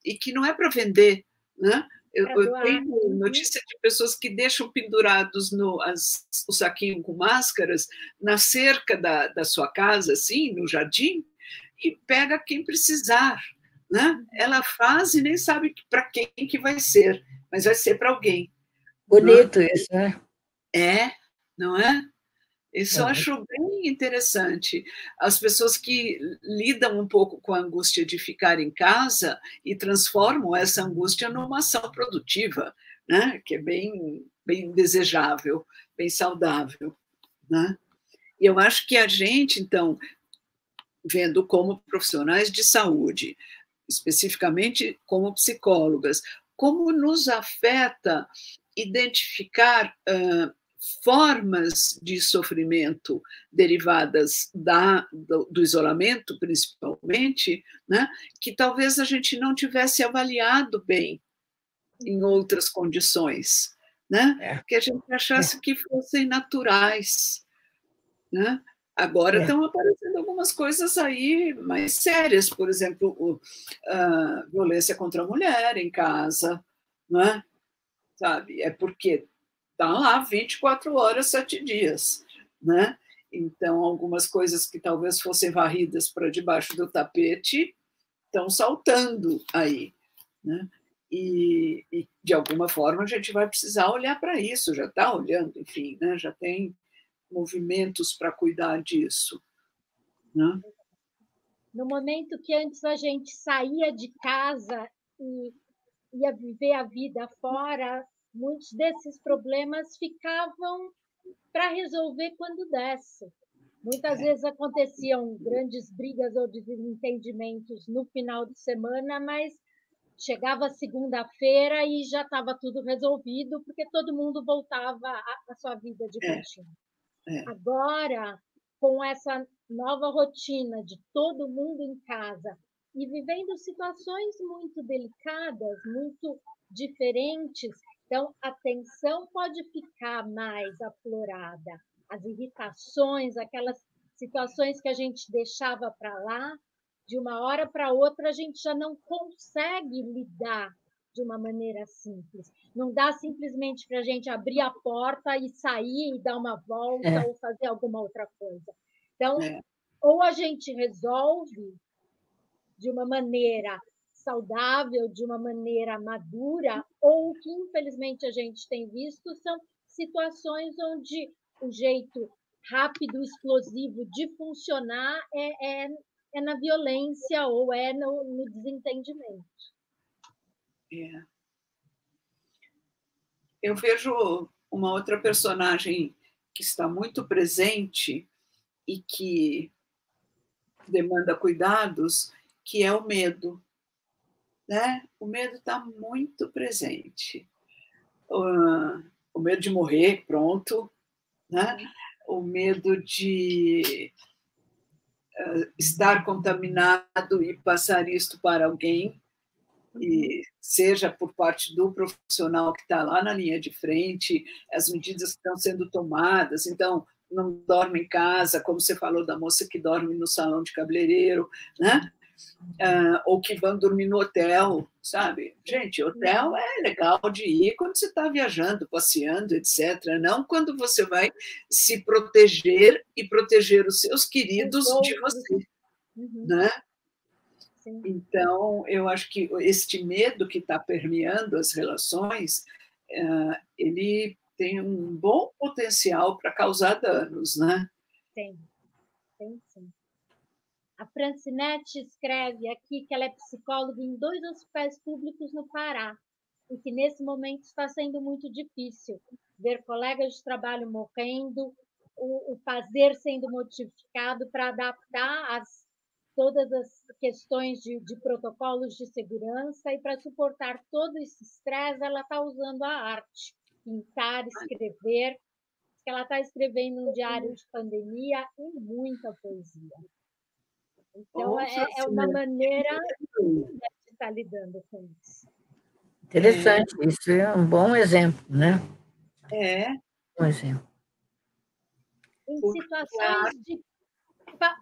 e que não é para vender, né? Eu tenho notícia de pessoas que deixam pendurados o saquinho com máscaras na cerca da sua casa, assim, no jardim, e pega quem precisar, né? Ela faz e nem sabe para quem que vai ser, mas vai ser para alguém. Bonito isso, né? Não é? Isso eu acho bem interessante. As pessoas que lidam um pouco com a angústia de ficar em casa e transformam essa angústia numa ação produtiva, né? Que é bem, bem desejável, bem saudável, né? E eu acho que a gente, então, vendo como profissionais de saúde, especificamente como psicólogas, como nos afeta identificar formas de sofrimento derivadas do isolamento, principalmente, né, que talvez a gente não tivesse avaliado bem em outras condições, né, que a gente achasse que fossem naturais, né? Agora estão aparecendo algumas coisas aí mais sérias, por exemplo, a violência contra a mulher em casa, não é? Sabe? É porque está lá 24 horas, 7 dias, né? Então, algumas coisas que talvez fossem varridas para debaixo do tapete estão saltando aí, né? E, de alguma forma, a gente vai precisar olhar para isso, já está olhando, enfim, né? Já tem movimentos para cuidar disso, né? No momento que antes a gente saía de casa e ia viver a vida fora, muitos desses problemas ficavam para resolver quando desse. Muitas vezes aconteciam grandes brigas ou desentendimentos no final de semana, mas chegava segunda-feira e já estava tudo resolvido, porque todo mundo voltava à sua vida de rotina. Agora, com essa nova rotina de todo mundo em casa e vivendo situações muito delicadas, muito diferentes, então a tensão pode ficar mais aflorada, as irritações, aquelas situações que a gente deixava para lá, de uma hora para outra a gente já não consegue lidar de uma maneira simples. Não dá simplesmente para a gente abrir a porta e sair e dar uma volta ou fazer alguma outra coisa. Então, ou a gente resolve de uma maneira saudável, de uma maneira madura, ou o que infelizmente a gente tem visto são situações onde o jeito rápido, explosivo de funcionar é na violência ou é no desentendimento. Eu vejo uma outra personagem que está muito presente e que demanda cuidados, que é o medo. Né? O medo está muito presente. O medo de morrer, pronto. Né? O medo de estar contaminado e passar isto para alguém, e seja por parte do profissional que está lá na linha de frente, as medidas que estão sendo tomadas, então não dorme em casa, como você falou da moça que dorme no salão de cabeleireiro, né? Ou que vão dormir no hotel, sabe? Gente, hotel é legal de ir quando você está viajando, passeando, etc. Não quando você vai se proteger e proteger os seus queridos de você, né? Sim. Então, eu acho que este medo que está permeando as relações, ele tem um bom potencial para causar danos, né? Tem sim. A Francinete escreve aqui que ela é psicóloga em 2 hospitais públicos no Pará e que nesse momento está sendo muito difícil ver colegas de trabalho morrendo, o fazer sendo modificado para adaptar todas as questões de protocolos de segurança, e para suportar todo esse estresse, ela está usando a arte, pintar, escrever. Ela está escrevendo um diário de pandemia e muita poesia. Então, é uma maneira de estar lidando com isso. Interessante, isso é um bom exemplo, né? Um exemplo. Em situações de...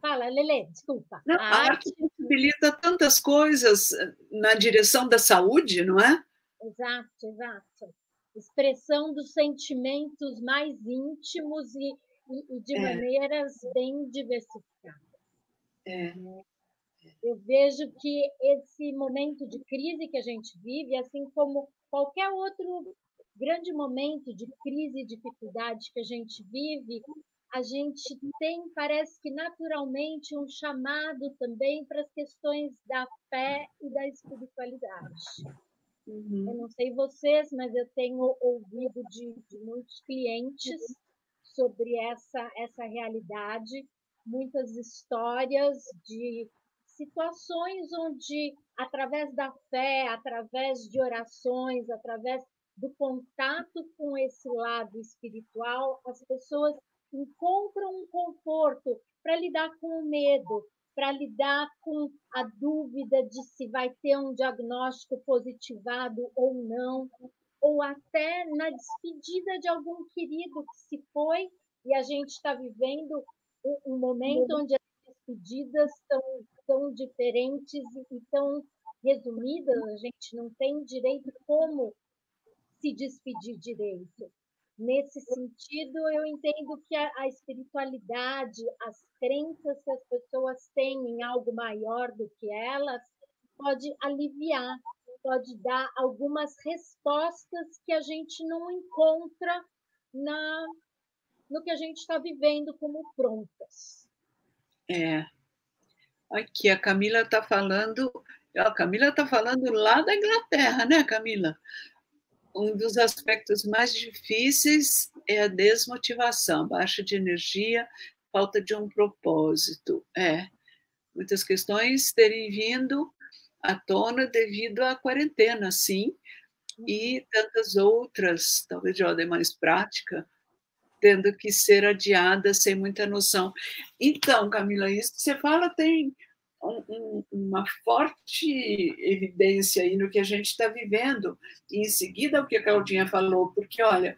Fala, Lelê, desculpa. Não, a arte possibilita tantas coisas na direção da saúde, não é? Exato. Expressão dos sentimentos mais íntimos e de maneiras bem diversificadas. Eu vejo que esse momento de crise que a gente vive, assim como qualquer outro grande momento de crise e dificuldade que a gente vive, a gente tem, parece que naturalmente, um chamado também para as questões da fé e da espiritualidade. Eu não sei vocês, mas eu tenho ouvido de muitos clientes sobre essa realidade, muitas histórias de situações onde, através da fé, através de orações, através do contato com esse lado espiritual, as pessoas encontram um conforto para lidar com o medo, para lidar com a dúvida de se vai ter um diagnóstico positivado ou não, ou até na despedida de algum querido que se foi, e a gente está vivendo um momento onde as despedidas estão tão diferentes e tão resumidas, a gente não tem direito como se despedir direito. Nesse sentido, eu entendo que a espiritualidade, as crenças que as pessoas têm em algo maior do que elas, pode aliviar, pode dar algumas respostas que a gente não encontra no que a gente está vivendo como prontas. Aqui a Camila está falando lá da Inglaterra, né, Camila? Um dos aspectos mais difíceis é a desmotivação, baixa de energia, falta de um propósito. Muitas questões terem vindo à tona devido à quarentena, sim, e tantas outras, talvez de ordem mais prática, tendo que ser adiadas sem muita noção. Então, Camila, isso que você fala tem uma forte evidência aí no que a gente está vivendo. E, em seguida, o que a Claudinha falou, porque, olha,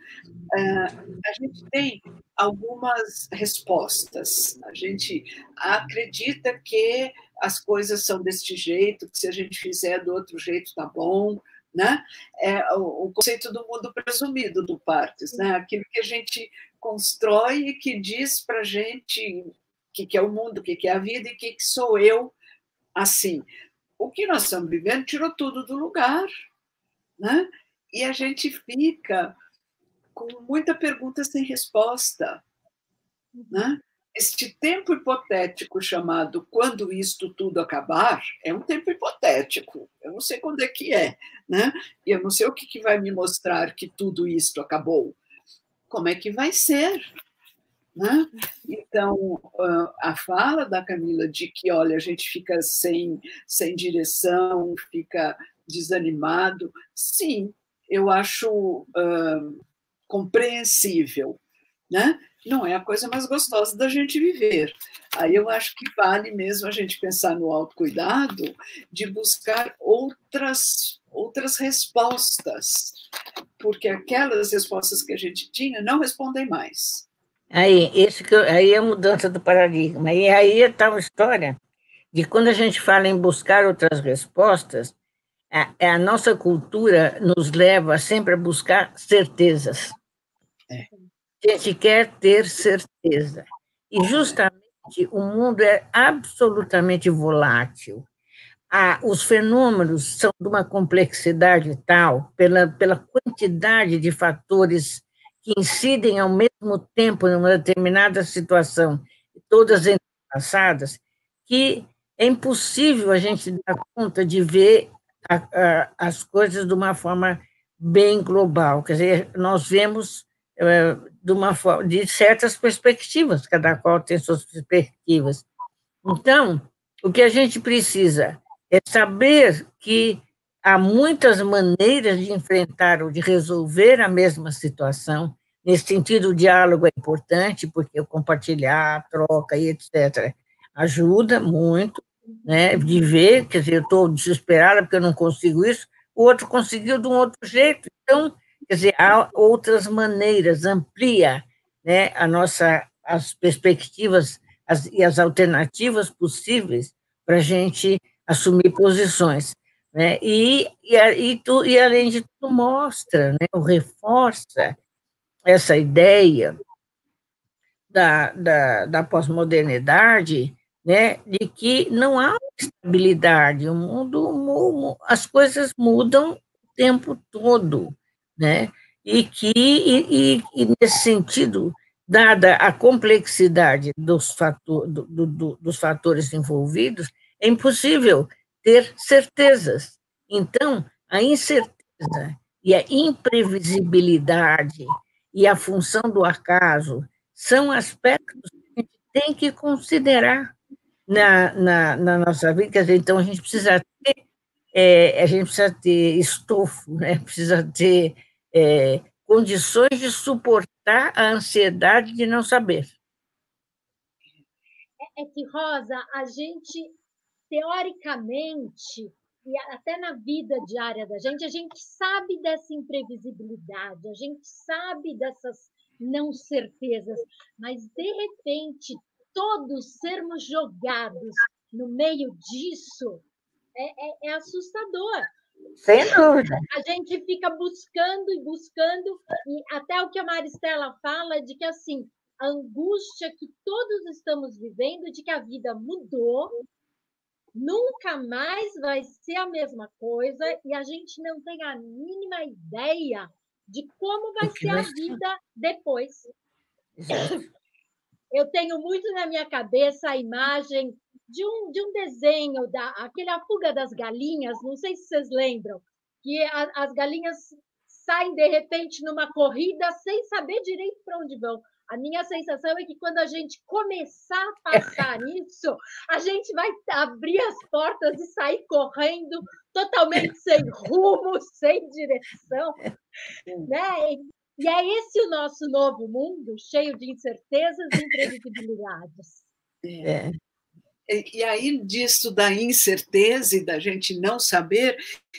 a gente tem algumas respostas. A gente acredita que as coisas são deste jeito, que se a gente fizer do outro jeito está bom, né? O conceito do mundo presumido do Partes, né? Aquilo que a gente constrói e que diz para a gente o que é o mundo, o que é a vida e o que sou eu assim. O que nós estamos vivendo tirou tudo do lugar, né? E a gente fica com muita pergunta sem resposta, né? Este tempo hipotético chamado quando isto tudo acabar é um tempo hipotético. Eu não sei quando é que é, né? E eu não sei o que vai me mostrar que tudo isto acabou. Como é que vai ser? Né? Então, a fala da Camila de que, olha, a gente fica sem direção, fica desanimado, sim, eu acho compreensível, né? Não é a coisa mais gostosa da gente viver. Aí eu acho que vale mesmo a gente pensar no autocuidado, de buscar outras respostas, porque aquelas respostas que a gente tinha não respondem mais. Aí é a mudança do paradigma. E aí está uma história de quando a gente fala em buscar outras respostas, a nossa cultura nos leva sempre a buscar certezas. A gente quer ter certeza. E justamente o mundo é absolutamente volátil. Os fenômenos são de uma complexidade tal, pela quantidade de fatores que incidem ao mesmo tempo numa determinada situação, todas entrelaçadas, que é impossível a gente dar conta de ver as coisas de uma forma bem global. Quer dizer, nós vemos de certas perspectivas, cada qual tem suas perspectivas. Então, o que a gente precisa é saber que há muitas maneiras de enfrentar ou de resolver a mesma situação. Nesse sentido, o diálogo é importante, porque o compartilhar, a troca e etc. ajuda muito, né? De ver, quer dizer, eu estou desesperada porque eu não consigo isso, o outro conseguiu de um outro jeito. Então, quer dizer, há outras maneiras, amplia, né, as perspectivas e as alternativas possíveis para a gente assumir posições. Né? E além de tudo, mostra, né, ou reforça essa ideia da pós-modernidade, né, de que não há estabilidade, o mundo, as coisas mudam o tempo todo, né? E nesse sentido, dada a complexidade dos fatores envolvidos, é impossível ter certezas. Então, a incerteza e a imprevisibilidade e a função do acaso são aspectos que a gente tem que considerar na nossa vida. Quer dizer, então, a gente precisa ter estofo, né? Precisa ter condições de suportar a ansiedade de não saber. É que, Rosa, a gente, teoricamente, e até na vida diária da gente, a gente sabe dessa imprevisibilidade, a gente sabe dessas não certezas, mas, de repente, todos sermos jogados no meio disso é assustador. Sem dúvida. A gente fica buscando e buscando, e até o que a Maristela fala de que, assim, a angústia que todos estamos vivendo, de que a vida mudou, nunca mais vai ser a mesma coisa, e a gente não tem a mínima ideia de como vai ser a vida depois. Eu tenho muito na minha cabeça a imagem de um desenho, aquele A Fuga das Galinhas, não sei se vocês lembram, que as galinhas saem, de repente, numa corrida sem saber direito para onde vão. A minha sensação é que, quando a gente começar a passar nisso, a gente vai abrir as portas e sair correndo, totalmente sem rumo, sem direção. Né? E é esse o nosso novo mundo, cheio de incertezas e imprevisibilidades. E aí, disso da incerteza e da gente não saber,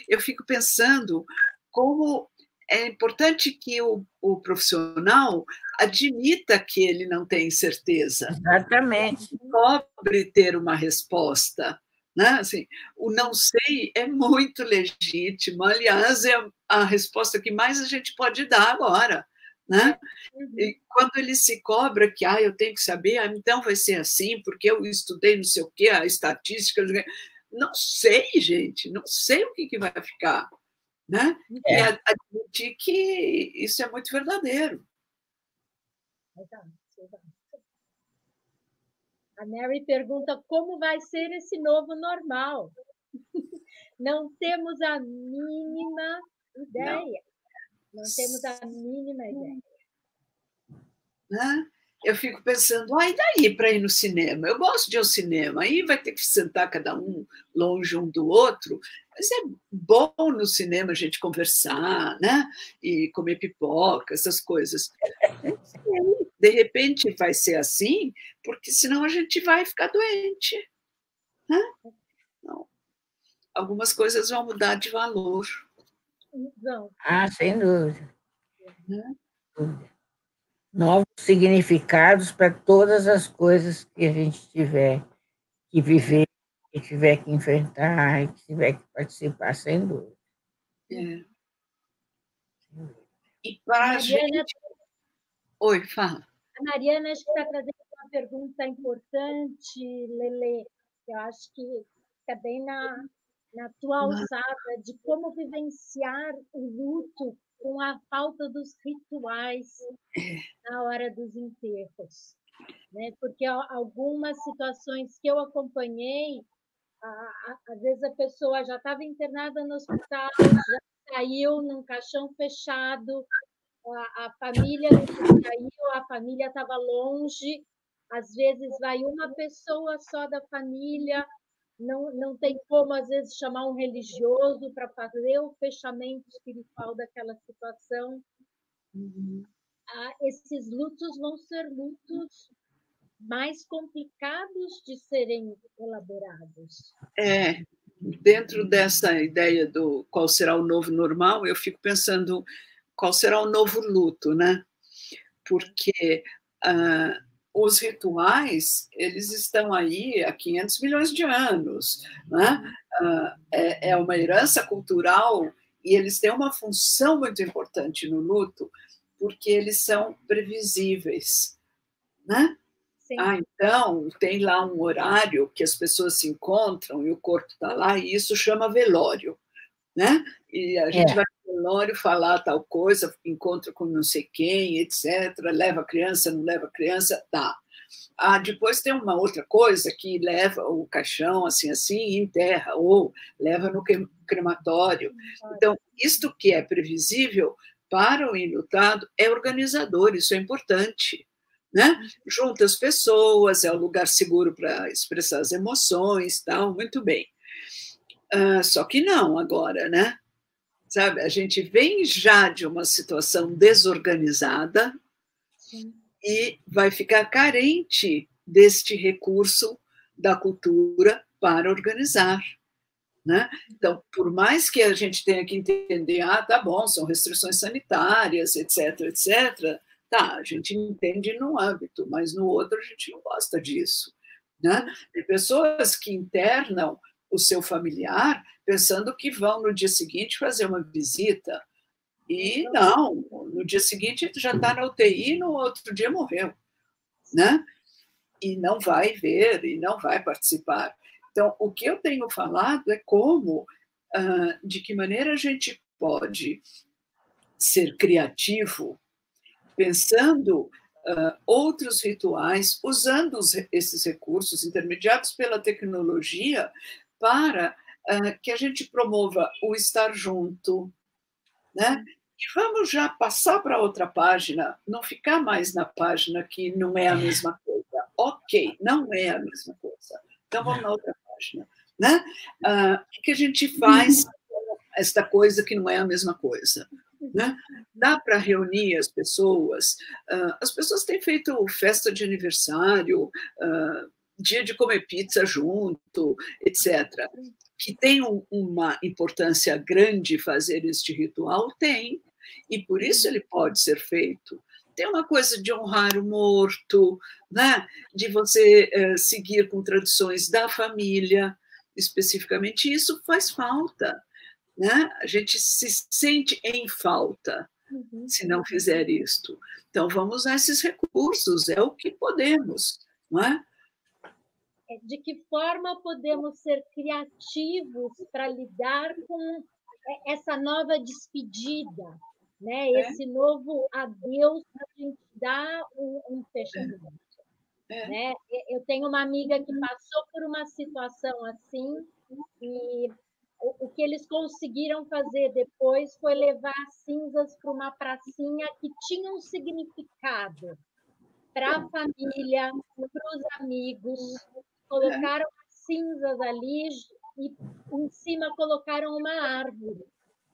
eu fico pensando como é importante que o profissional admita que ele não tem certeza. Exatamente. Cobre ter uma resposta. Né? Assim, o não sei é muito legítimo, aliás, é a resposta que mais a gente pode dar agora. Né? E quando ele se cobra que eu tenho que saber, então vai ser assim, porque eu estudei não sei o quê, a estatística. Não sei, gente, não sei o que vai ficar. né? E admitir que isso é muito verdadeiro. Exato. A Mary pergunta como vai ser esse novo normal. Não temos a mínima ideia. Não temos a mínima ideia. Né? Eu fico pensando, e daí para ir no cinema? Eu gosto de ir ao cinema, aí vai ter que sentar cada um longe um do outro, mas é bom no cinema a gente conversar, né? E comer pipoca, essas coisas. De repente vai ser assim, porque senão a gente vai ficar doente. Né? Não. Algumas coisas vão mudar de valor. Não. Sem dúvida. Novos significados para todas as coisas que a gente tiver que viver, que tiver que enfrentar, que tiver que participar, sem dúvida. E para a gente... Oi, fala. A Mariana acho que está trazendo uma pergunta importante, Lelê, que eu acho que está bem na tua alçada, de como vivenciar o luto com a falta dos rituais na hora dos enterros. Né? Porque algumas situações que eu acompanhei, às vezes a pessoa já estava internada no hospital, já saiu num caixão fechado, a família saiu, a família estava longe, às vezes vai uma pessoa só da família, não tem como, às vezes, chamar um religioso para fazer o fechamento espiritual daquela situação. Esses lutos vão ser lutos mais complicados de serem elaborados. Dentro dessa ideia do qual será o novo normal, eu fico pensando qual será o novo luto, né? Porque os rituais, eles estão aí há 500 milhões de anos, né? É uma herança cultural e eles têm uma função muito importante no luto, porque eles são previsíveis, né? Então, tem lá um horário que as pessoas se encontram e o corpo está lá, e isso chama velório, né? E a gente vai no velório falar tal coisa, encontra com não sei quem, etc., leva a criança, não leva a criança, tá. Depois tem uma outra coisa que leva o caixão assim e enterra, ou leva no crematório. Então, isto que é previsível para o enlutado é organizador, isso é importante. Né? Junta as pessoas, é um lugar seguro para expressar as emoções, tal, muito bem. Só que não agora, né? Sabe, a gente vem já de uma situação desorganizada. Sim. E vai ficar carente deste recurso da cultura para organizar. Né? Então, por mais que a gente tenha que entender, tá bom, são restrições sanitárias, etc., etc., tá, a gente entende num âmbito, mas no outro a gente não gosta disso. Né? Tem pessoas que internam o seu familiar pensando que vão no dia seguinte fazer uma visita, e não, no dia seguinte já está na UTI, no outro dia morreu. Né? E não vai ver, e não vai participar. Então, o que eu tenho falado é como, de que maneira a gente pode ser criativo, pensando outros rituais, usando esses recursos intermediados pela tecnologia para que a gente promova o estar junto, né? E vamos já passar para outra página, não ficar mais na página que não é a mesma coisa. Ok, não é a mesma coisa. Então, vamos na outra página. Né? O que a gente faz com esta coisa que não é a mesma coisa? Né? Dá para reunir as pessoas têm feito festa de aniversário, dia de comer pizza junto, etc. Que tem uma importância grande fazer este ritual? Tem, e por isso ele pode ser feito. Tem uma coisa de honrar o morto, né? De você seguir com tradições da família, especificamente, isso faz falta. Né? A gente se sente em falta se não fizer isto. Então, vamos usar esses recursos, é o que podemos. Não é? De que forma podemos ser criativos para lidar com essa nova despedida, né? Esse novo adeus para a gente dar um fechamento. Né? Eu tenho uma amiga que passou por uma situação assim e o que eles conseguiram fazer depois foi levar cinzas para uma pracinha que tinha um significado para a família, para os amigos. Colocaram as cinzas ali e em cima colocaram uma árvore.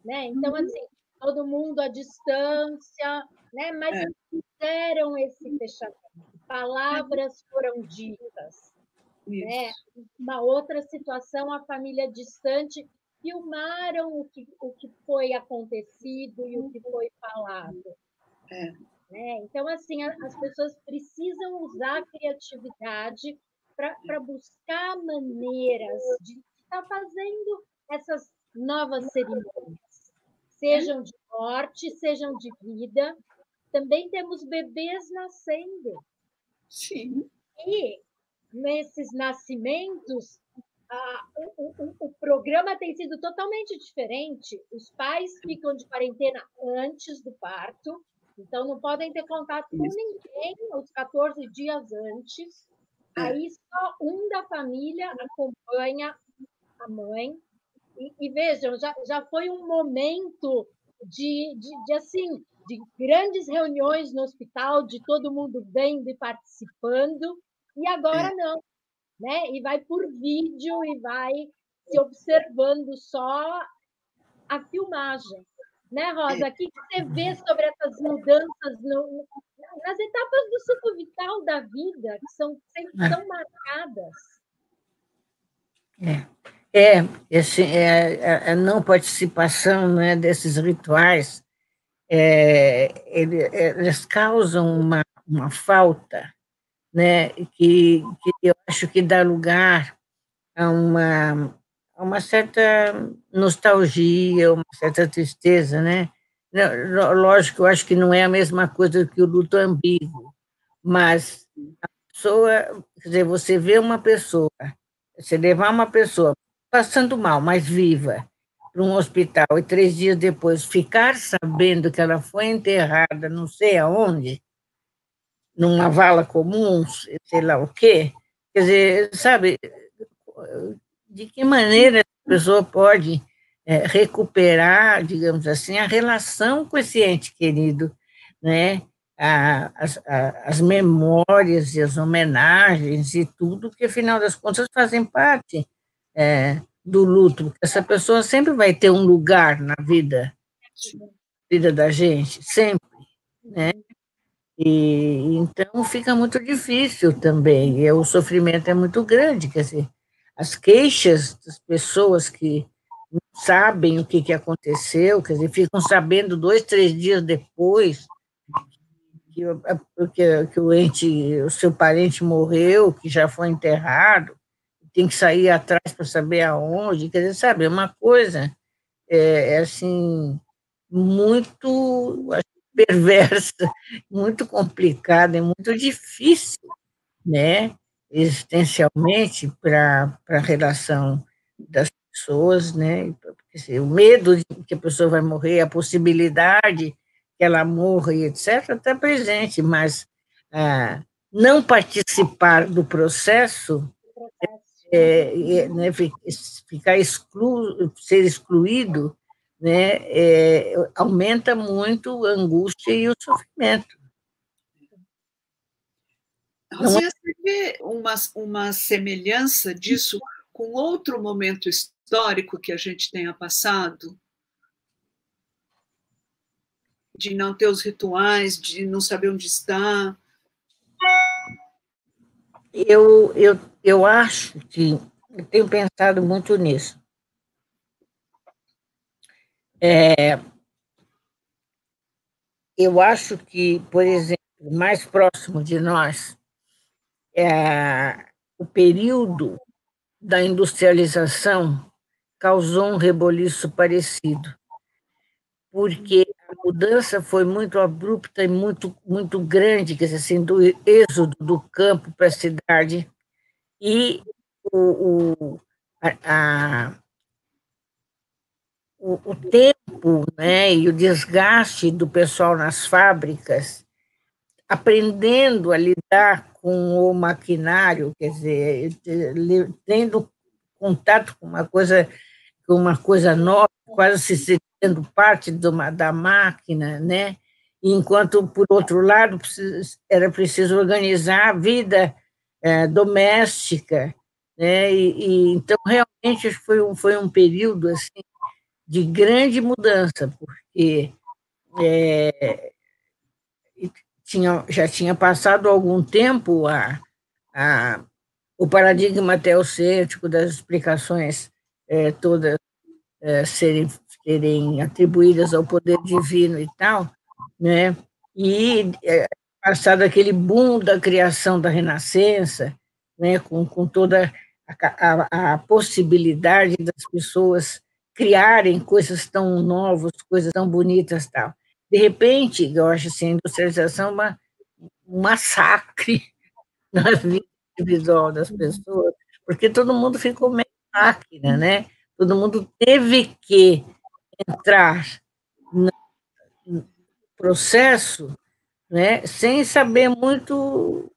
Né? Então, assim, todo mundo à distância, né? Mas fizeram esse fechamento. Palavras foram ditas. Né? Uma outra situação, a família distante filmaram o que foi acontecido e o que foi falado. Né? Então, assim, as pessoas precisam usar a criatividade para buscar maneiras de estar fazendo essas novas cerimônias, sejam de morte, sejam de vida. Também temos bebês nascendo. Sim. E nesses nascimentos, o programa tem sido totalmente diferente. Os pais ficam de quarentena antes do parto, então não podem ter contato com ninguém os 14 dias antes. Aí só um da família acompanha a mãe. E vejam, já foi um momento de grandes reuniões no hospital, de todo mundo vendo e participando, e agora não. Né? E vai por vídeo e vai se observando só a filmagem. Né, Rosa? O que você vê sobre essas mudanças nas etapas do ciclo vital da vida, que são sempre tão marcadas? A não participação, né, desses rituais, eles causam uma falta, né, que eu acho que dá lugar a uma certa nostalgia, uma certa tristeza, né? Lógico, eu acho que não é a mesma coisa que o luto ambíguo, mas a pessoa, quer dizer, você vê uma pessoa, você levar uma pessoa passando mal, mas viva, para um hospital e 3 dias depois ficar sabendo que ela foi enterrada não sei aonde, numa vala comum, sei lá o quê, quer dizer, sabe, de que maneira a pessoa pode recuperar, digamos assim, a relação com esse ente querido, né? As memórias e as homenagens e tudo, que, afinal das contas, fazem parte do luto, porque essa pessoa sempre vai ter um lugar na vida da gente, sempre, né? E então fica muito difícil também, e o sofrimento é muito grande, quer dizer, as queixas das pessoas que não sabem o que aconteceu, quer dizer, ficam sabendo 2, 3 dias depois que o seu parente morreu, que já foi enterrado, tem que sair atrás para saber aonde, quer dizer, sabe, é uma coisa, assim, muito perversa, muito complicada, é muito difícil, né, existencialmente para a relação das pessoas, né, porque, assim, o medo de que a pessoa vai morrer, a possibilidade que ela morra e etc., está presente, mas não participar do processo, né, ser excluído, né, aumenta muito a angústia e o sofrimento. Rosinha, você vê uma semelhança disso com outro momento histórico que a gente tenha passado? De não ter os rituais, de não saber onde está? Eu acho que eu tenho pensado muito nisso. Eu acho que, por exemplo, mais próximo de nós, o período da industrialização causou um reboliço parecido, porque a mudança foi muito abrupta e muito grande, quer dizer, assim, do êxodo do campo para a cidade, e a o tempo, né, e o desgaste do pessoal nas fábricas, aprendendo a lidar com o maquinário, quer dizer, tendo contato com uma coisa nova, quase se sentindo parte da máquina, né? Enquanto, por outro lado, era preciso organizar a vida doméstica, né? Então, realmente, foi um período assim, de grande mudança, porque já tinha passado algum tempo o paradigma teocêntrico das explicações todas serem atribuídas ao poder divino e tal, né? E passado aquele boom da criação da Renascença, né? Com toda a possibilidade das pessoas criarem coisas tão novas, coisas tão bonitas, tal. De repente, eu acho assim, a industrialização é um massacre na vida individual das pessoas, porque todo mundo ficou meio máquina, né? Todo mundo teve que entrar no processo, né, sem saber muito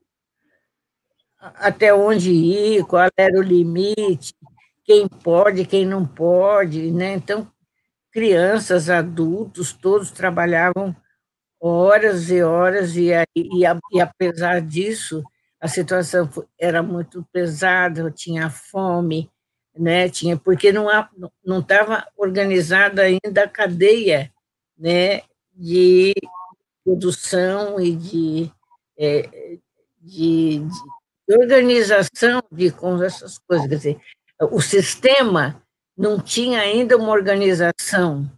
até onde ir, qual era o limite, quem pode, quem não pode, né? Então, crianças, adultos, todos trabalhavam horas e horas, e apesar disso, a situação era muito pesada, eu tinha fome, né? Porque não estava organizada ainda a cadeia, né, de produção e de organização com essas coisas. Quer dizer, o sistema não tinha ainda uma organização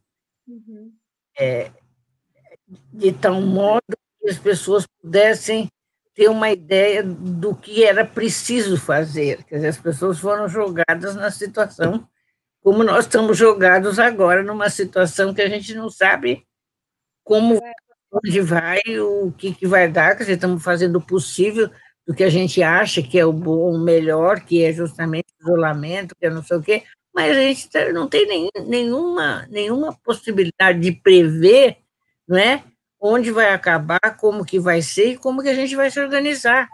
de tal modo que as pessoas pudessem ter uma ideia do que era preciso fazer. Quer dizer, as pessoas foram jogadas na situação como nós estamos jogados agora, numa situação que a gente não sabe como, onde vai, o que vai dar, quer dizer, estamos fazendo o possível do que a gente acha que é o bom, o melhor, que é justamente o isolamento, que é não sei o quê, mas a gente não tem nenhuma possibilidade de prever, não é, onde vai acabar, como que vai ser e como que a gente vai se organizar.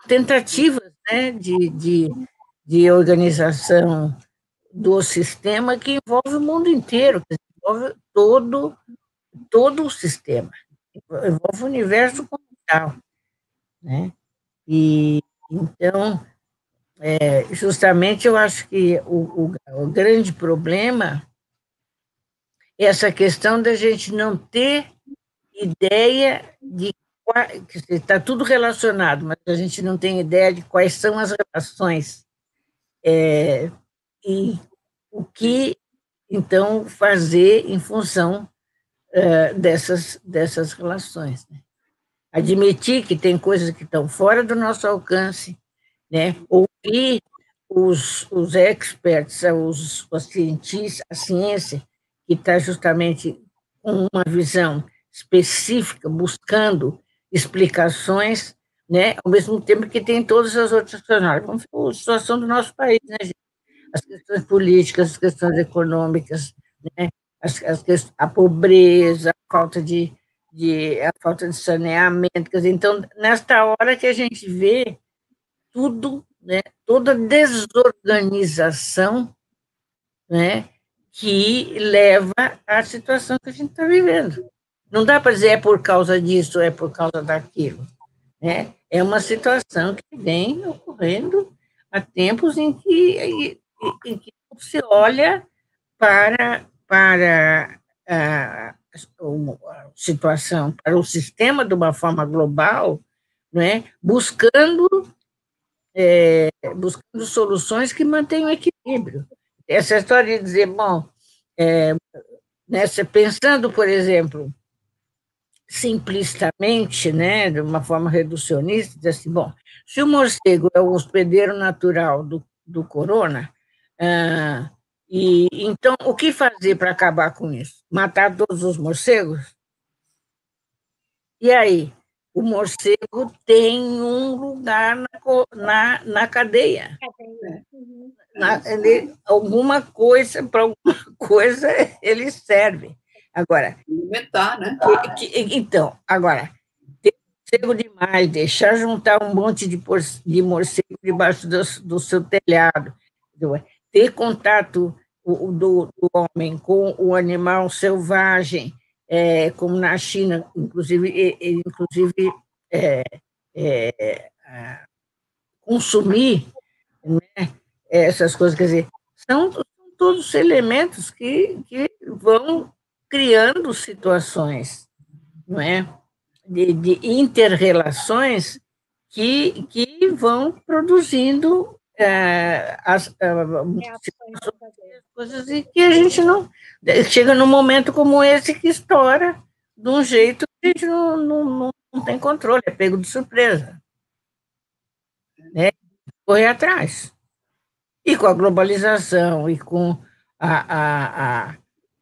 Tentativas, né, de organização do sistema que envolve o mundo inteiro, que envolve todo o sistema, envolve o universo como tal, né? E então, justamente, eu acho que o grande problema é essa questão da gente não ter ideia de que está tudo relacionado, mas a gente não tem ideia de quais são as relações e o que então fazer em função dessas relações, né? Admitir que tem coisas que estão fora do nosso alcance, né? Ouvir os experts, os cientistas, a ciência, que está justamente com uma visão específica, buscando explicações, né? Ao mesmo tempo que tem todas as outras questões. Vamos ver a situação do nosso país, né, gente? As questões políticas, as questões econômicas, né? A pobreza, a falta de saneamento. Quer dizer, então, nesta hora que a gente vê tudo, né, toda desorganização, né, que leva à situação que a gente está vivendo. Não dá para dizer é por causa disso, é por causa daquilo, né? É uma situação que vem ocorrendo há tempos em que se olha para a situação, para o sistema de uma forma global, né? Buscando soluções que mantenham o equilíbrio. Essa história de dizer, bom, pensando, por exemplo, simplistamente, né, de uma forma reducionista, dizer assim, bom, se o morcego é o hospedeiro natural do corona, e então o que fazer para acabar com isso? Matar todos os morcegos? E aí? O morcego tem um lugar na cadeia. Alguma coisa, para alguma coisa ele serve. Agora, alimentar, né? Então, agora, ter morcego demais, deixar juntar um monte de morcego debaixo do seu telhado, ter contato do homem com o animal selvagem, como na China, inclusive consumir, né, essas coisas, quer dizer, são todos elementos que vão criando situações, não é? De inter-relações que vão produzindo as coisas e que a gente não... Chega num momento como esse que estoura de um jeito que a gente não tem controle, é pego de surpresa. Né? Correr atrás. E com a globalização, e com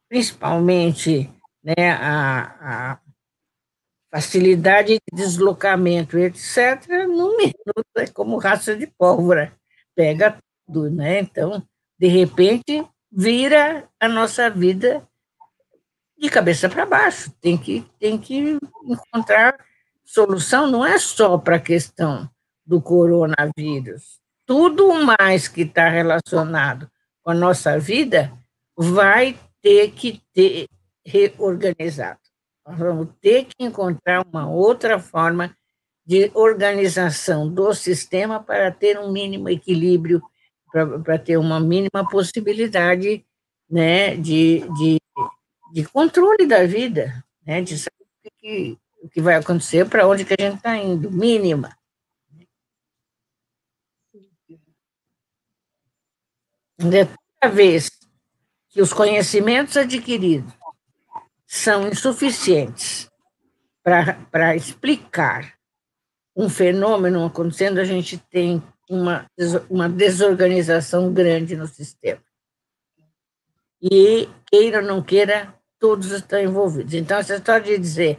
principalmente, né, a facilidade de deslocamento, etc., num minuto é como raça de pólvora, pega tudo, né? Então, de repente, vira a nossa vida de cabeça para baixo. Tem que encontrar solução, não é só para a questão do coronavírus. Tudo mais que está relacionado com a nossa vida vai ter que ter reorganizado. Nós vamos ter que encontrar uma outra forma de organização do sistema para ter um mínimo equilíbrio, para ter uma mínima possibilidade, né, de controle da vida, né, de saber o que vai acontecer, para onde que a gente está indo, mínima. Toda vez que os conhecimentos adquiridos são insuficientes para explicar um fenômeno acontecendo, a gente tem uma desorganização grande no sistema. E, queira ou não queira, todos estão envolvidos. Então, essa história de dizer,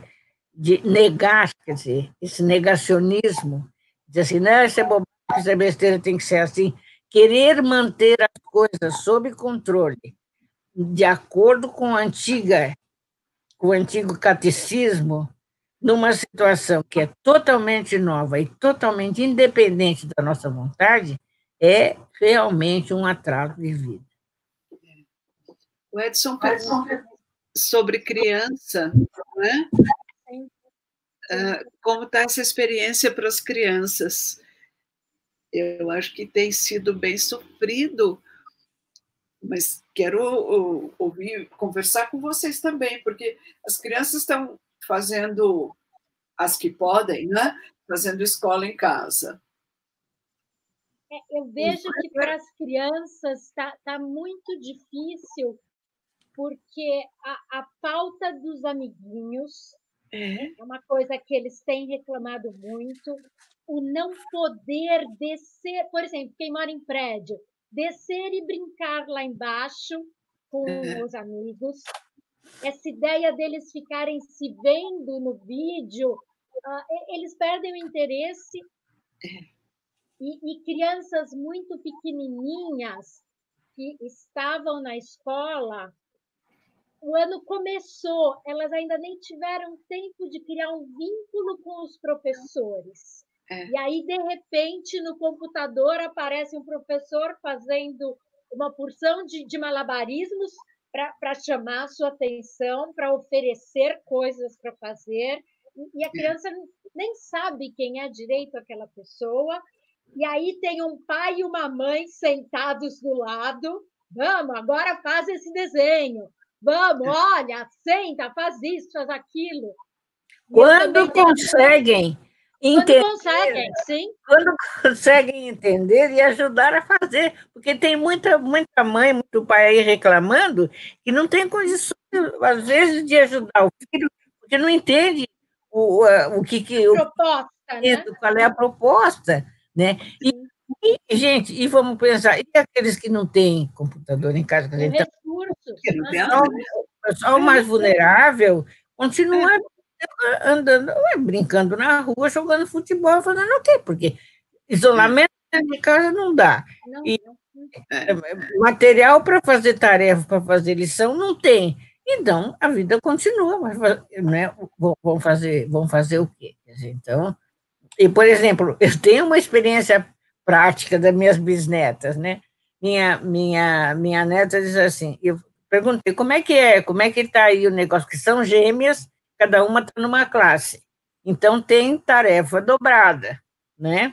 de negar, quer dizer, esse negacionismo, dizer assim, não, isso é bobagem, isso é besteira, tem que ser assim, querer manter as coisas sob controle, de acordo com o antigo catecismo, numa situação que é totalmente nova e totalmente independente da nossa vontade, é realmente um atraso de vida. O Edson pergunta sobre criança, né? Como está essa experiência para as crianças? Eu acho que tem sido bem sofrido, mas quero conversar com vocês também, porque as crianças estão fazendo as que podem, né? Fazendo escola em casa. Eu vejo que para as crianças está muito difícil, porque a falta dos amiguinhos é uma coisa que eles têm reclamado muito, o não poder descer, por exemplo, quem mora em prédio, descer e brincar lá embaixo com os amigos, essa ideia deles ficarem se vendo no vídeo, eles perdem o interesse, e crianças muito pequenininhas que estavam na escola, o ano começou, elas ainda nem tiveram tempo de criar um vínculo com os professores. E aí, de repente, no computador aparece um professor fazendo uma porção de malabarismos para chamar a sua atenção, para oferecer coisas para fazer, e a criança nem sabe quem é direito aquela pessoa, e aí tem um pai e uma mãe sentados do lado, vamos, agora faz esse desenho, vamos, olha, senta, faz isso, faz aquilo. Quando conseguem entender, sim. Quando conseguem entender e ajudar a fazer, porque tem muita mãe, muito pai aí reclamando que não tem condições, às vezes, de ajudar o filho, porque não entende o que proposta, né? Qual é a proposta, né? E, gente, e vamos pensar, e aqueles que não têm computador em casa? O pessoal mais vulnerável continua andando, brincando na rua, jogando futebol, fazendo o quê? Porque isolamento de casa não dá. Material para fazer tarefa, para fazer lição, não tem. Então, a vida continua, mas, né, vão fazer o quê? Quer dizer, então, e, por exemplo, eu tenho uma experiência prática das minhas bisnetas, né? Minha neta diz assim, eu perguntei, como é que está aí o negócio, que são gêmeas, cada uma está numa classe, então tem tarefa dobrada, né?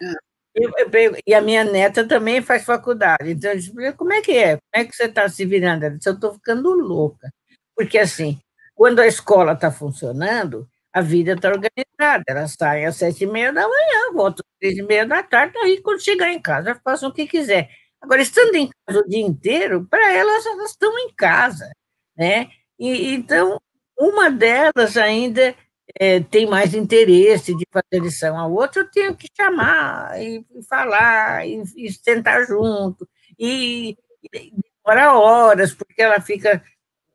E a minha neta também faz faculdade, então eu disse, como é que é? Como é que você está se virando? Ela disse, eu estou ficando louca, porque assim, quando a escola está funcionando, a vida está organizada, elas saem às 7h30 da manhã, voltam às 3h30 da tarde, aí quando chegar em casa, façam o que quiser. Agora, estando em casa o dia inteiro, para elas estão em casa, né? E, então, uma delas ainda tem mais interesse de fazer lição, a outra eu tenho que chamar e falar e sentar junto, e demora horas, porque ela fica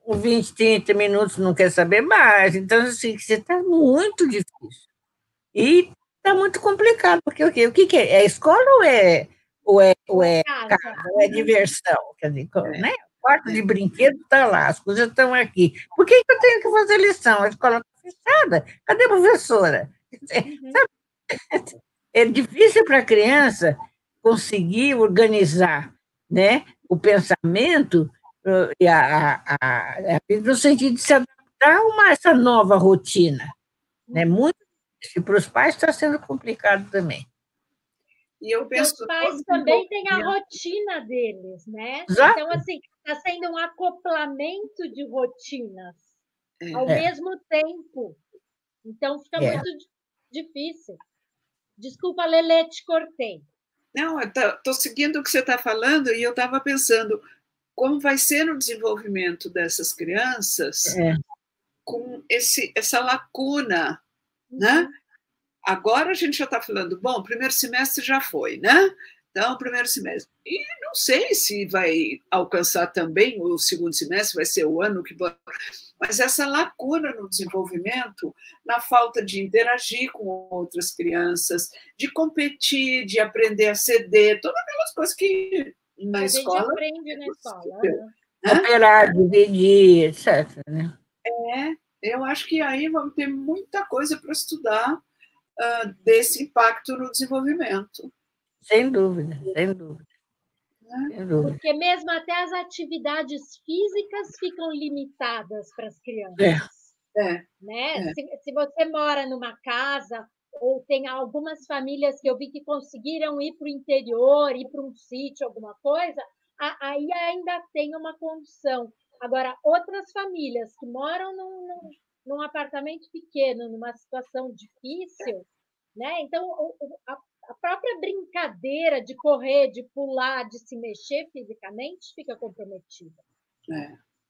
com 20, 30 minutos, não quer saber mais. Então, assim, você está muito difícil. E está muito complicado, porque o que, que é? É escola ou é casa, ou é diversão? Quer dizer, né? O quarto de brinquedo está lá, as coisas estão aqui. Por que eu tenho que fazer lição? A escola está fechada. Cadê a professora? Sabe? É difícil para a criança conseguir organizar, né, o pensamento e no sentido de se adaptar a essa nova rotina. Né? Muito difícil. Para os pais está sendo complicado também. E eu penso, os pais também têm a rotina deles, né? Exato. Então, assim, está sendo um acoplamento de rotinas ao mesmo tempo. Então, fica muito difícil. Desculpa, Lelê, te cortei. Não, eu estou seguindo o que você está falando e eu estava pensando como vai ser o desenvolvimento dessas crianças com essa lacuna, né? Agora a gente já está falando, bom, o primeiro semestre já foi, né? Então, primeiro semestre. E não sei se vai alcançar também o segundo semestre, vai ser o ano que... Mas essa lacuna no desenvolvimento, na falta de interagir com outras crianças, de competir, de aprender a ceder, todas aquelas coisas que na escola... A gente aprende na escola. Operar, dividir, etc. Né? Eu acho que aí vamos ter muita coisa para estudar desse impacto no desenvolvimento. Sem dúvida, sem dúvida. Sem dúvida. Porque mesmo até as atividades físicas ficam limitadas para as crianças. Né? Se você mora numa casa, ou tem algumas famílias que eu vi que conseguiram ir para o interior, ir para um sítio, alguma coisa, aí ainda tem uma condição. Agora, outras famílias que moram num apartamento pequeno, numa situação difícil, né? Então, a própria brincadeira de correr, de pular, de se mexer fisicamente fica comprometida.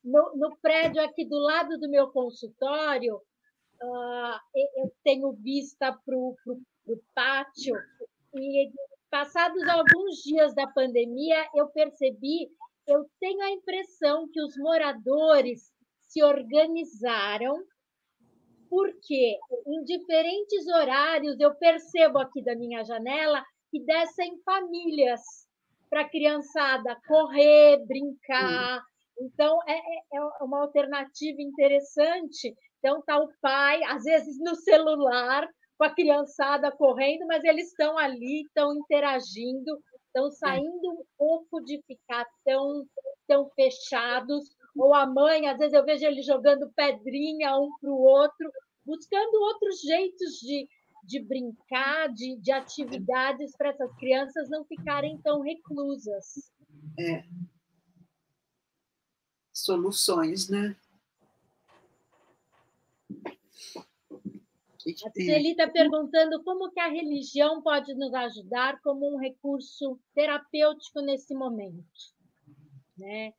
No prédio aqui do lado do meu consultório, eu tenho vista para o pátio e, passados alguns dias da pandemia, eu tenho a impressão que os moradores se organizaram porque em diferentes horários eu percebo aqui da minha janela que descem famílias para a criançada correr, brincar. Então, é uma alternativa interessante. Então, está o pai, às vezes no celular, com a criançada correndo, mas eles estão ali, estão interagindo, estão saindo um pouco de ficar tão fechados. Ou a mãe, às vezes eu vejo ele jogando pedrinha um para o outro, buscando outros jeitos de brincar, de atividades para essas crianças não ficarem tão reclusas. Soluções, né? A Sueli está perguntando como que a religião pode nos ajudar como um recurso terapêutico nesse momento. Né?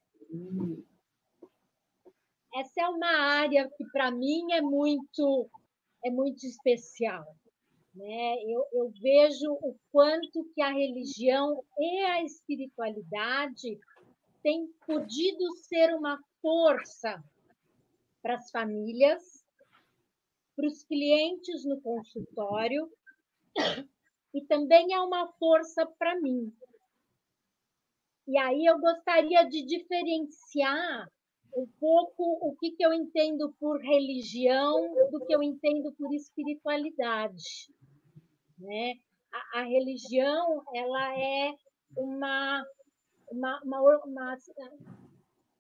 Essa é uma área que, para mim, é muito especial. Né? Eu vejo o quanto que a religião e a espiritualidade têm podido ser uma força para as famílias, para os clientes no consultório, e também é uma força para mim. E aí eu gostaria de diferenciar um pouco o que eu entendo por religião do que eu entendo por espiritualidade, né? A religião, ela é uma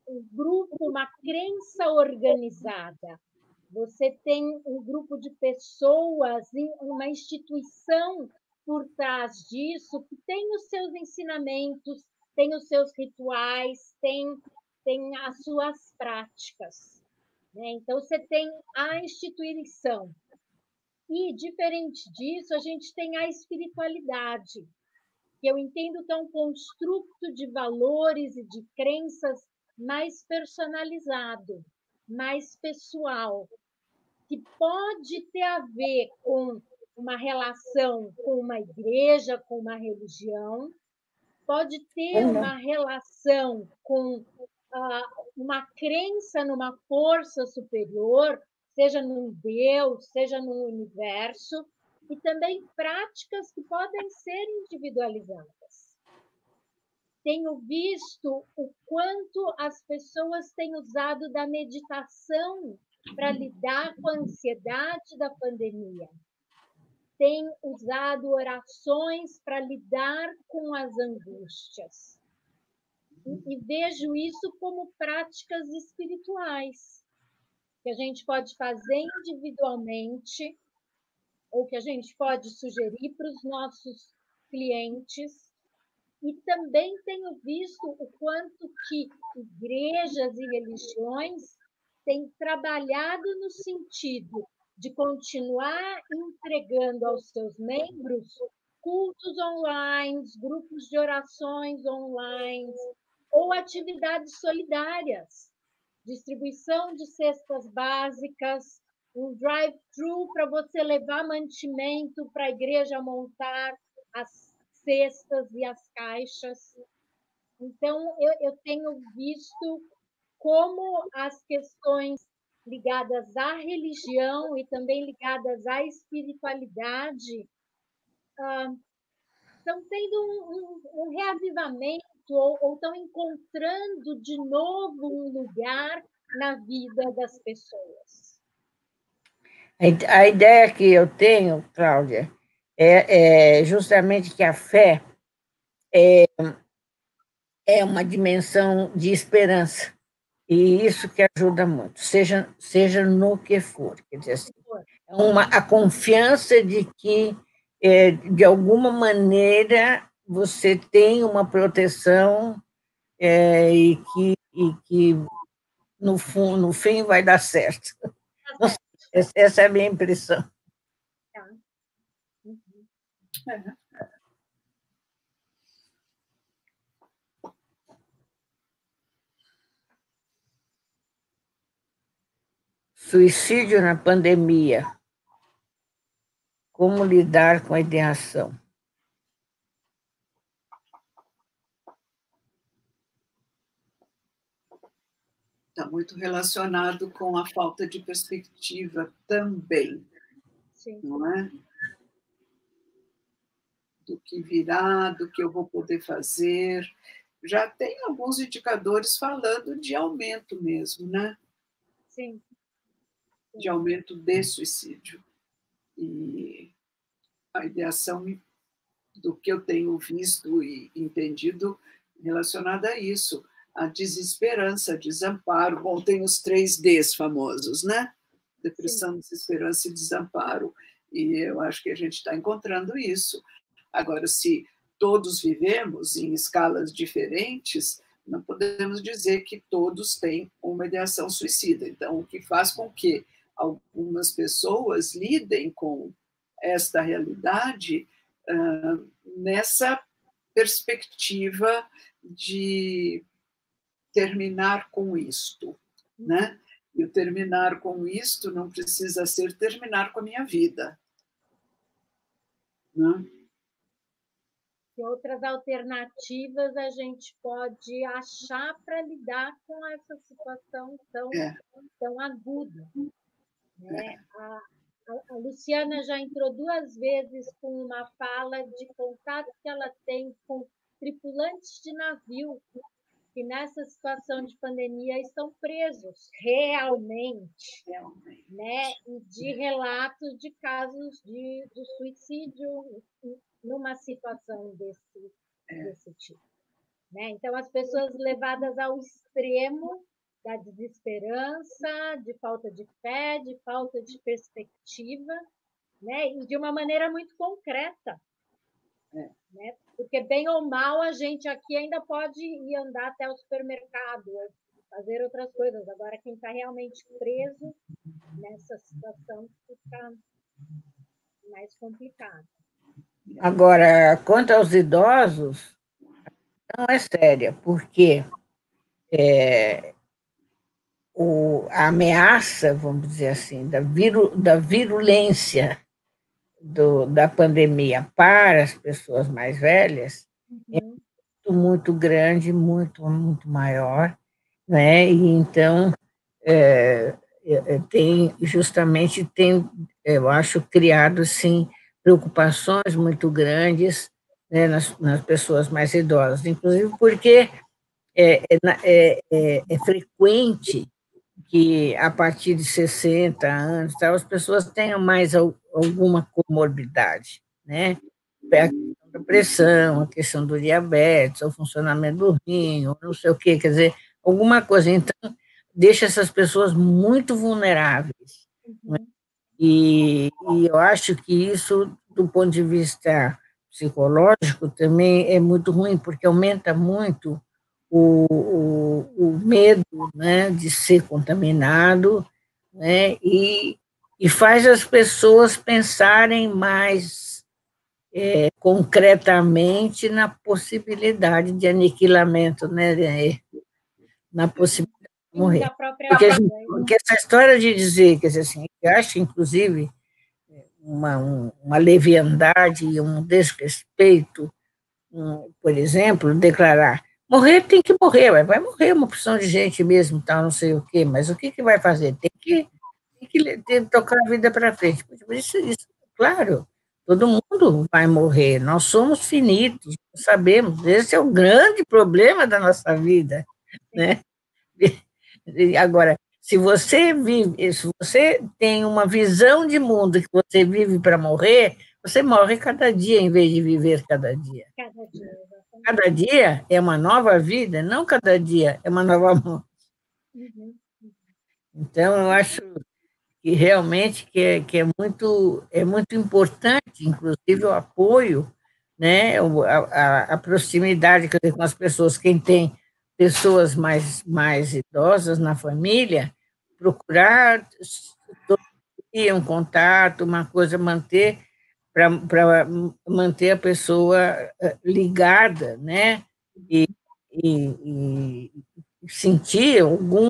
um grupo, uma crença organizada. Você tem um grupo de pessoas, uma instituição por trás disso, que tem os seus ensinamentos, tem os seus rituais, tem as suas práticas, né? Então, você tem a instituição. E, diferente disso, a gente tem a espiritualidade, que eu entendo que é um construto de valores e de crenças mais personalizado, mais pessoal, que pode ter a ver com uma relação com uma igreja, com uma religião, pode ter uma relação com uma crença numa força superior, seja num Deus, seja no universo, e também práticas que podem ser individualizadas. Tenho visto o quanto as pessoas têm usado da meditação para lidar com a ansiedade da pandemia. Têm usado orações para lidar com as angústias. E vejo isso como práticas espirituais, que a gente pode fazer individualmente, ou que a gente pode sugerir para os nossos clientes. E também tenho visto o quanto que igrejas e religiões têm trabalhado no sentido de continuar entregando aos seus membros cultos online, grupos de orações online ou atividades solidárias, distribuição de cestas básicas, um drive-thru para você levar mantimento para a igreja montar as cestas e as caixas. Então, eu tenho visto como as questões ligadas à religião e também ligadas à espiritualidade estão tendo um reavivamento ou estão encontrando de novo um lugar na vida das pessoas. A ideia que eu tenho, Cláudia, é justamente que a fé é uma dimensão de esperança, e isso que ajuda muito, seja no que for. Quer dizer assim, a confiança de que, de alguma maneira, você tem uma proteção e que no fim vai dar certo. Essa é a minha impressão. Tá. Suicídio na pandemia. Como lidar com a ideação? Está muito relacionado com a falta de perspectiva também. Sim. Não é? Do que virá, do que eu vou poder fazer. Já tem alguns indicadores falando de aumento mesmo, né? Sim. De aumento de suicídio. E a ideação do que eu tenho visto e entendido relacionada a isso, a desesperança, desamparo. Bom, tem os 3 Ds famosos, né? Depressão, sim, desesperança e desamparo. E eu acho que a gente está encontrando isso. Agora, se todos vivemos em escalas diferentes, não podemos dizer que todos têm uma ideação suicida. Então, o que faz com que algumas pessoas lidem com esta realidade nessa perspectiva de terminar com isto, né? E o terminar com isto não precisa ser terminar com a minha vida, né? Que outras alternativas a gente pode achar para lidar com essa situação tão aguda, né? A Luciana já entrou 2 vezes com uma fala de contato que ela tem com tripulantes de navio que nessa situação de pandemia estão presos realmente, né? E de relatos de casos de suicídio numa situação desse tipo, né? Então, as pessoas levadas ao extremo da desesperança, de falta de fé, de falta de perspectiva, né? E de uma maneira muito concreta, né? Porque, bem ou mal, a gente aqui ainda pode ir andar até o supermercado, fazer outras coisas. Agora, quem está realmente preso nessa situação fica mais complicado. Agora, quanto aos idosos, não é séria, porque a ameaça, vamos dizer assim, da virulência da pandemia para as pessoas mais velhas é muito grande, muito maior, né? E então eu acho, criado sim preocupações muito grandes, né, nas pessoas mais idosas, inclusive porque é frequente que a partir de 60 anos, tal, as pessoas tenham mais alguma comorbidade, né? A questão da pressão, a questão do diabetes, o funcionamento do rim, ou não sei o quê, quer dizer, alguma coisa. Então, deixa essas pessoas muito vulneráveis. Né? E eu acho que isso, do ponto de vista psicológico, também é muito ruim, porque aumenta muito o medo, né, de ser contaminado, né, e faz as pessoas pensarem mais concretamente na possibilidade de aniquilamento, né, na possibilidade de morrer. Porque essa história de dizer, quer dizer assim, eu acho, inclusive, uma leviandade e um desrespeito, por exemplo, declarar morrer tem que morrer, vai morrer uma porção de gente mesmo, tal, não sei o quê, mas o que vai fazer? Tem que tocar a vida para frente. Isso, claro, todo mundo vai morrer, nós somos finitos, sabemos, esse é o grande problema da nossa vida, né? Agora, se você tem uma visão de mundo que você vive para morrer, você morre cada dia em vez de viver cada dia. Cada dia é uma nova vida, não cada dia é uma nova morte. Então, eu acho que realmente é muito importante, inclusive, o apoio, né, a proximidade, quer dizer, com as pessoas. Quem tem pessoas mais idosas na família, procurar todo dia um contato, uma coisa, para manter a pessoa ligada, né? E sentir algum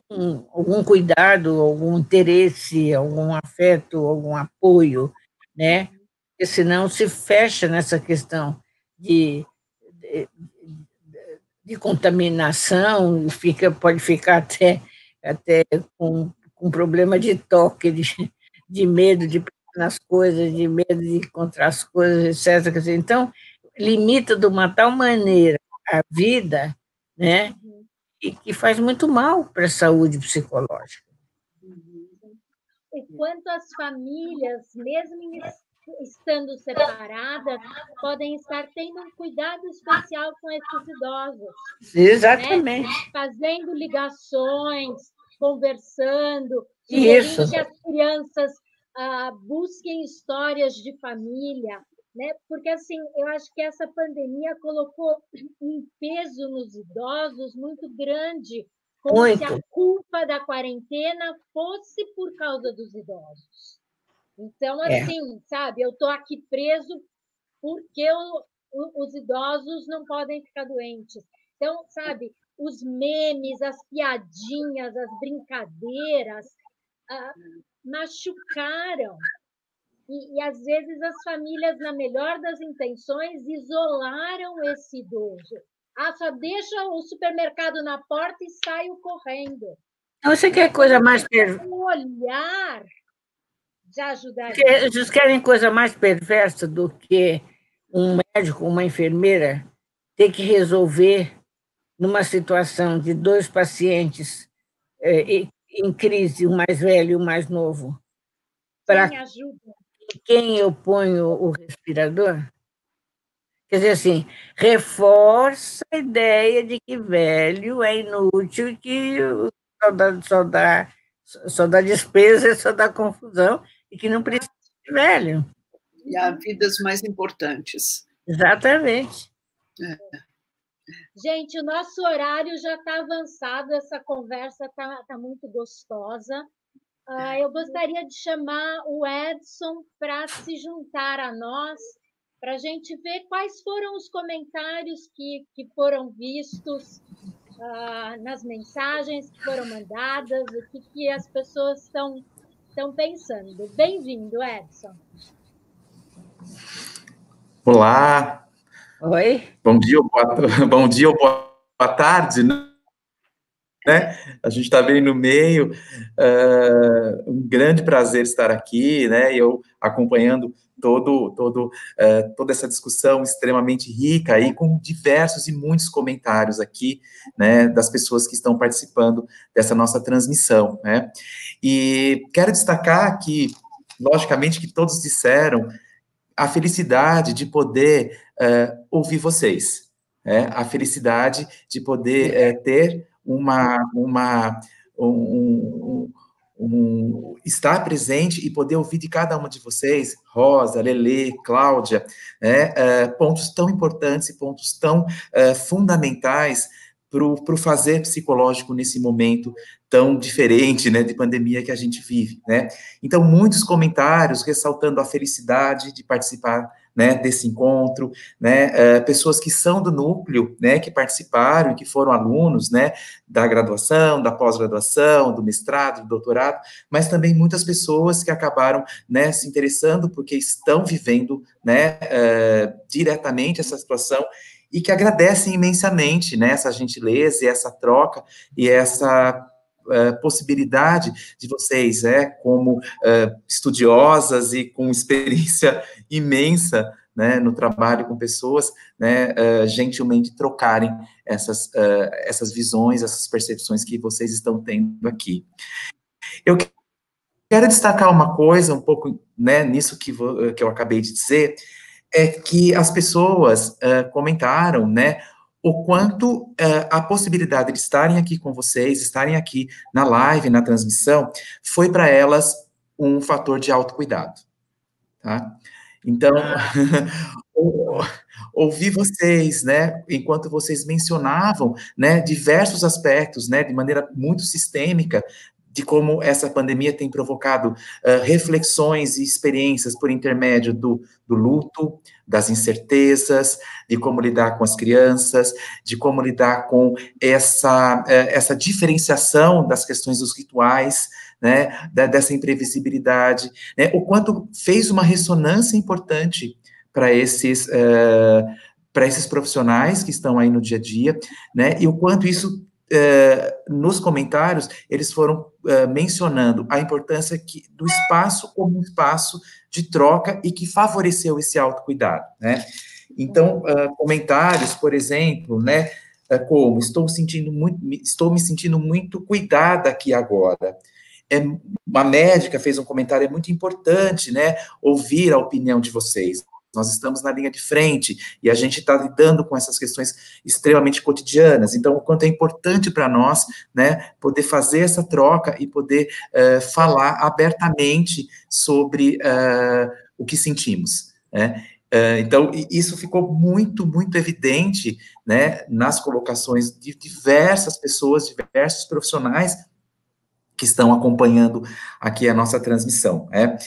cuidado, algum interesse, algum afeto, algum apoio, né? Porque senão se fecha nessa questão de, de contaminação, pode ficar até com problema de toque, de medo de pegar nas coisas, de medo de encontrar as coisas, etc. Quer dizer, então, limita de uma tal maneira a vida, né, e que faz muito mal para a saúde psicológica. E quanto as famílias, mesmo estando separadas, podem estar tendo um cuidado especial com esses idosos. Exatamente. Né? Fazendo ligações, conversando, sugerindo que as crianças busquem histórias de família, né? Porque, assim, eu acho que essa pandemia colocou um peso nos idosos muito grande, como se a culpa da quarentena fosse por causa dos idosos. Então, assim, sabe, eu estou aqui preso porque os idosos não podem ficar doentes. Então, sabe, os memes, as piadinhas, as brincadeiras machucaram. E, às vezes, as famílias, na melhor das intenções, isolaram esse idoso. Só deixa o supermercado na porta e saio correndo. Você quer coisa mais O olhar de ajudar. Vocês querem coisa mais perversa do que um médico, uma enfermeira ter que resolver numa situação de 2 pacientes em crise, o mais velho e o mais novo, para quem eu ponho o respirador? Quer dizer, assim, reforça a ideia de que velho é inútil e que só dá despesa, só dá confusão, e que não precisa de velho. E há vidas mais importantes. Exatamente. Gente, o nosso horário já está avançado, essa conversa tá muito gostosa. Eu gostaria de chamar o Edson para se juntar a nós, para a gente ver quais foram os comentários que foram vistos nas mensagens que foram mandadas, o que as pessoas estão pensando. Bem-vindo, Edson. Olá. Oi. Bom dia ou boa tarde, né? A gente está bem no meio. Um grande prazer estar aqui, né? Eu acompanhando toda essa discussão extremamente rica aí, com diversos e muitos comentários aqui, né, das pessoas que estão participando dessa nossa transmissão, né? E quero destacar que, logicamente, que todos disseram a felicidade de poder ouvir vocês, a felicidade de poder ter estar presente e poder ouvir de cada uma de vocês, Rosa, Lelê, Cláudia, pontos tão importantes e pontos tão fundamentais para o fazer psicológico nesse momento tão diferente, né, de pandemia que a gente vive, né? Então, muitos comentários ressaltando a felicidade de participar, né, desse encontro, né, pessoas que são do núcleo, né, que participaram e que foram alunos, né, da graduação, da pós-graduação, do mestrado, do doutorado, mas também muitas pessoas que acabaram, né, se interessando porque estão vivendo, né, diretamente essa situação e que agradecem imensamente, né, essa gentileza e essa troca e essa possibilidade de vocês, como estudiosas e com experiência imensa, né, no trabalho com pessoas, né, gentilmente trocarem essas visões, essas percepções que vocês estão tendo aqui. Eu quero destacar uma coisa, um pouco, né, nisso que eu acabei de dizer, é que as pessoas comentaram, né, o quanto a possibilidade de estarem aqui com vocês, estarem aqui na live, na transmissão, foi para elas um fator de autocuidado, tá? Então, ouvir vocês, né, enquanto vocês mencionavam, né, diversos aspectos, né, de maneira muito sistêmica, de como essa pandemia tem provocado reflexões e experiências por intermédio do luto, das incertezas, de como lidar com as crianças, de como lidar com essa diferenciação das questões dos rituais, né, dessa imprevisibilidade, né, o quanto fez uma ressonância importante para esses profissionais que estão aí no dia a dia, né, e o quanto isso nos comentários, eles foram mencionando a importância do espaço como um espaço de troca e que favoreceu esse autocuidado, né? Então, comentários, por exemplo, né, como estou me sentindo muito cuidada aqui agora. Uma médica fez um comentário, é muito importante, né, ouvir a opinião de vocês. Nós estamos na linha de frente e a gente está lidando com essas questões extremamente cotidianas. Então, o quanto é importante para nós, né, poder fazer essa troca e poder falar abertamente sobre o que sentimos, né? Então, isso ficou muito, muito evidente, né, nas colocações de diversas pessoas, diversos profissionais que estão acompanhando aqui a nossa transmissão, né?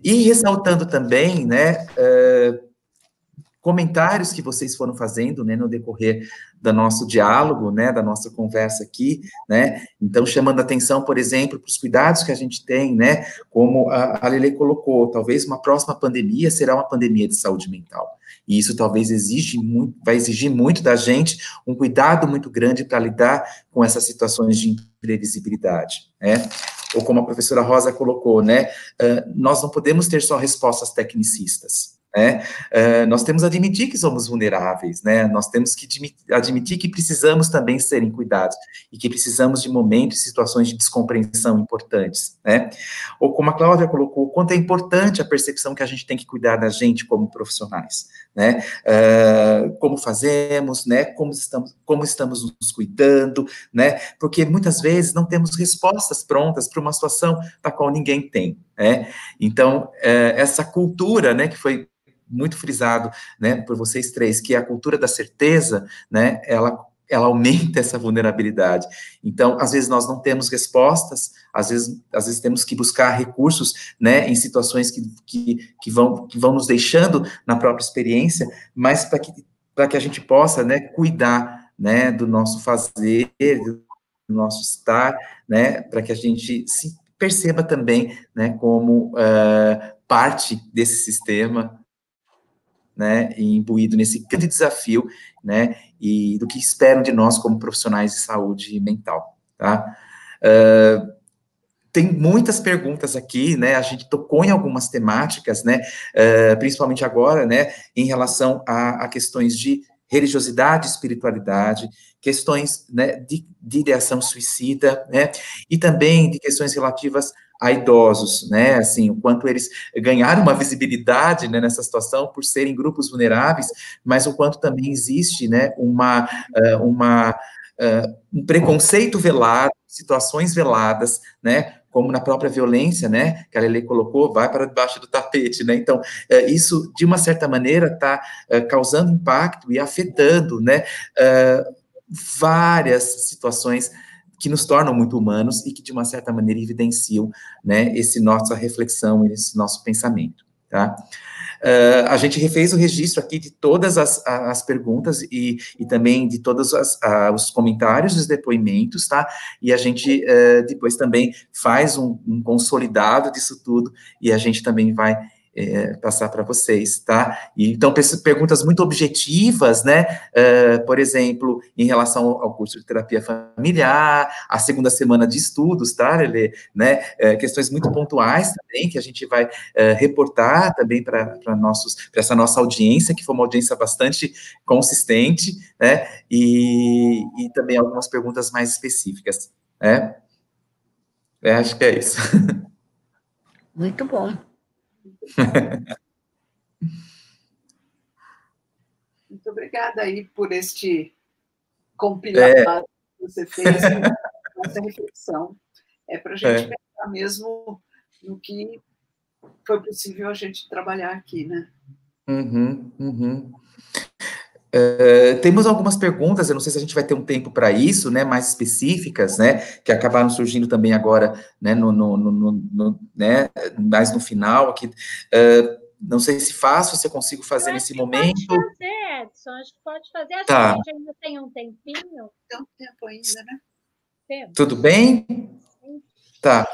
E ressaltando também, né, comentários que vocês foram fazendo, né, no decorrer do nosso diálogo, né, da nossa conversa aqui, né, então chamando atenção, por exemplo, para os cuidados que a gente tem, né, como a Lelê colocou, talvez uma próxima pandemia será uma pandemia de saúde mental, e isso talvez vai exigir muito da gente, um cuidado muito grande para lidar com essas situações de imprevisibilidade, né, ou como a professora Rosa colocou, né, nós não podemos ter só respostas tecnicistas, né? Nós temos que admitir que somos vulneráveis, né? Nós temos que admitir que precisamos também serem cuidados e que precisamos de momentos e situações de descompreensão importantes, né? Ou como a Cláudia colocou, o quanto é importante a percepção que a gente tem que cuidar da gente como profissionais, né? Como fazemos, né? Como estamos nos cuidando, né? Porque muitas vezes não temos respostas prontas para uma situação da qual ninguém tem, né? Então, essa cultura, né, que foi muito frisado, né, por vocês três, que é a cultura da certeza, né, ela aumenta essa vulnerabilidade. Então, às vezes nós não temos respostas, às vezes temos que buscar recursos, né, em situações que vão nos deixando na própria experiência, mas para que a gente possa, né, cuidar, né, do nosso fazer, do nosso estar, né, para que a gente se perceba também, né, como parte desse sistema, né, e imbuído nesse grande desafio, né, e do que esperam de nós como profissionais de saúde mental, tá? Tem muitas perguntas aqui, né, a gente tocou em algumas temáticas, né, principalmente agora, né, em relação a questões de religiosidade, espiritualidade, questões, né, de ideação suicida, né, e também de questões relativas a idosos, né, assim, o quanto eles ganharam uma visibilidade, né, nessa situação por serem grupos vulneráveis, mas o quanto também existe, né, um preconceito velado, situações veladas, né, como na própria violência, né, que a Lelê colocou, vai para debaixo do tapete, né, então, isso, de uma certa maneira, está causando impacto e afetando, né, várias situações que nos tornam muito humanos e que, de uma certa maneira, evidenciam, né, nossa reflexão, esse nosso pensamento, tá? A gente refez o registro aqui de todas as perguntas e também de todos os comentários, os depoimentos, tá? E a gente depois também faz um consolidado disso tudo e a gente também vai passar para vocês, tá? E, então, perguntas muito objetivas, né? Por exemplo, em relação ao curso de terapia familiar, a segunda semana de estudos, tá, Lelê? Né? Questões muito pontuais também, que a gente vai reportar também para essa nossa audiência, que foi uma audiência bastante consistente, né? E também algumas perguntas mais específicas, né? Acho que é isso. Muito bom. Muito obrigada aí por este compilado que você fez, essa reflexão. É para a gente pensar mesmo no que foi possível a gente trabalhar aqui, né? Temos algumas perguntas, eu não sei se a gente vai ter um tempo para isso, né, mais específicas, né, que acabaram surgindo também agora, né, né, mais no final aqui. Não sei se faço, se eu consigo fazer nesse momento. Pode fazer, Edson, acho que pode fazer. Acho que a gente ainda tem um tempinho. Tem um tempo ainda, né? Temos. Tudo bem? Tá.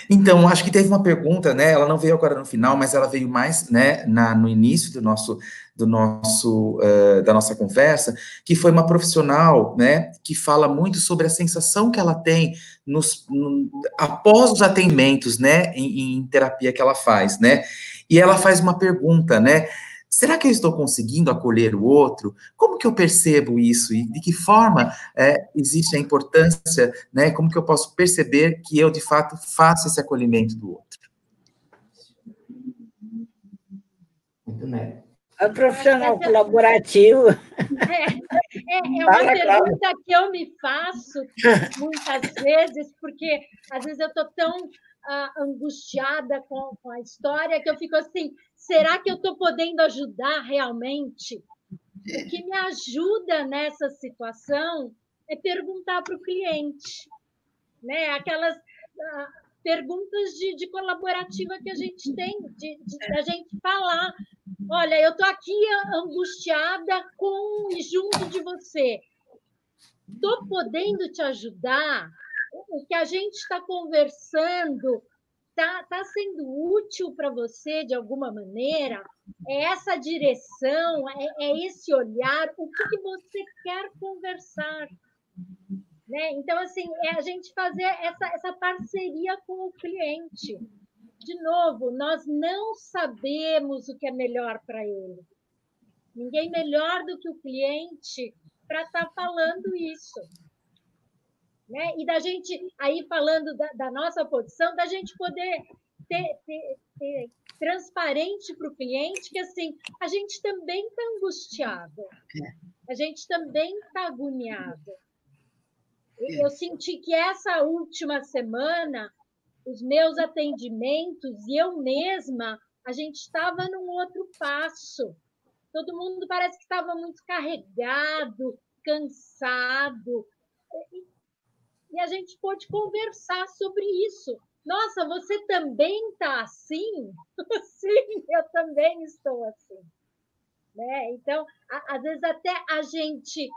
Então, acho que teve uma pergunta, né? Ela não veio agora no final, mas ela veio mais, né, no início da nossa conversa, que foi uma profissional, né, que fala muito sobre a sensação que ela tem após os atendimentos, né, em terapia que ela faz, né? E ela faz uma pergunta, né? Será que eu estou conseguindo acolher o outro? Como que eu percebo isso? E de que forma existe a importância, né? Como que eu posso perceber que eu, de fato, faço esse acolhimento do outro? Muito bem. É um profissional colaborativo. É uma pergunta que eu me faço muitas vezes, porque às vezes eu estou tão angustiada com a história que eu fico assim, será que eu estou podendo ajudar realmente? O que me ajuda nessa situação é perguntar para o cliente, né? Aquelas perguntas de colaborativa que a gente tem, da gente falar, olha, eu estou aqui angustiada com e junto de você. Estou podendo te ajudar? O que a gente está conversando está sendo útil para você de alguma maneira? É essa direção, é esse olhar? O que você quer conversar? Né? Então, assim, é a gente fazer essa parceria com o cliente. de novo, nós não sabemos o que é melhor para ele. Ninguém melhor do que o cliente para estar falando isso. Né? E da gente, aí falando da nossa posição, da gente poder ter transparente para o cliente que assim, a gente também está angustiado, a gente também está agoniado. Eu senti que essa última semana, os meus atendimentos e eu mesma, a gente estava num outro passo. Todo mundo parece que estava muito carregado, cansado. E a gente pôde conversar sobre isso. Nossa, você também está assim? Sim, eu também estou assim. Né? Então, às vezes até a gente,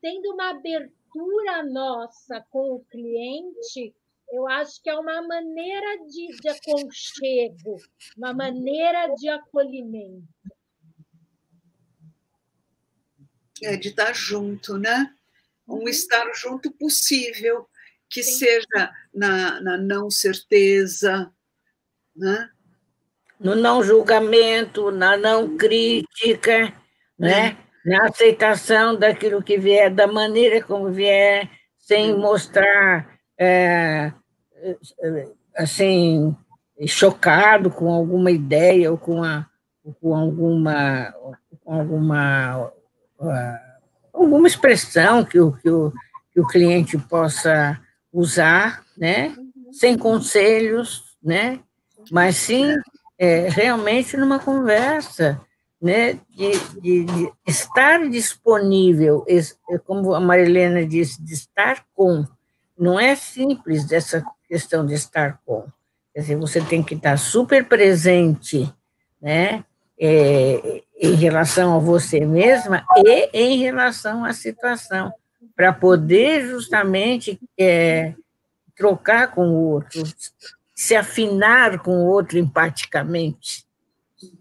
tendo uma abertura nossa com o cliente, eu acho que é uma maneira de aconchego, uma maneira de acolhimento. De estar junto, né? Um estar junto possível, que Sim. seja na não certeza, né? No não julgamento, na não crítica, né? Na aceitação daquilo que vier, da maneira como vier, sem mostrar assim, chocado com alguma ideia ou com alguma expressão que o cliente possa usar, né? Sem conselhos, né? Mas sim realmente numa conversa, né? De estar disponível, como a Marilena disse, de estar com. Não é simples essa questão de estar com. Quer dizer, você tem que estar super presente, né? Em relação a você mesma e em relação à situação, para poder justamente trocar com o outro, se afinar com o outro empaticamente,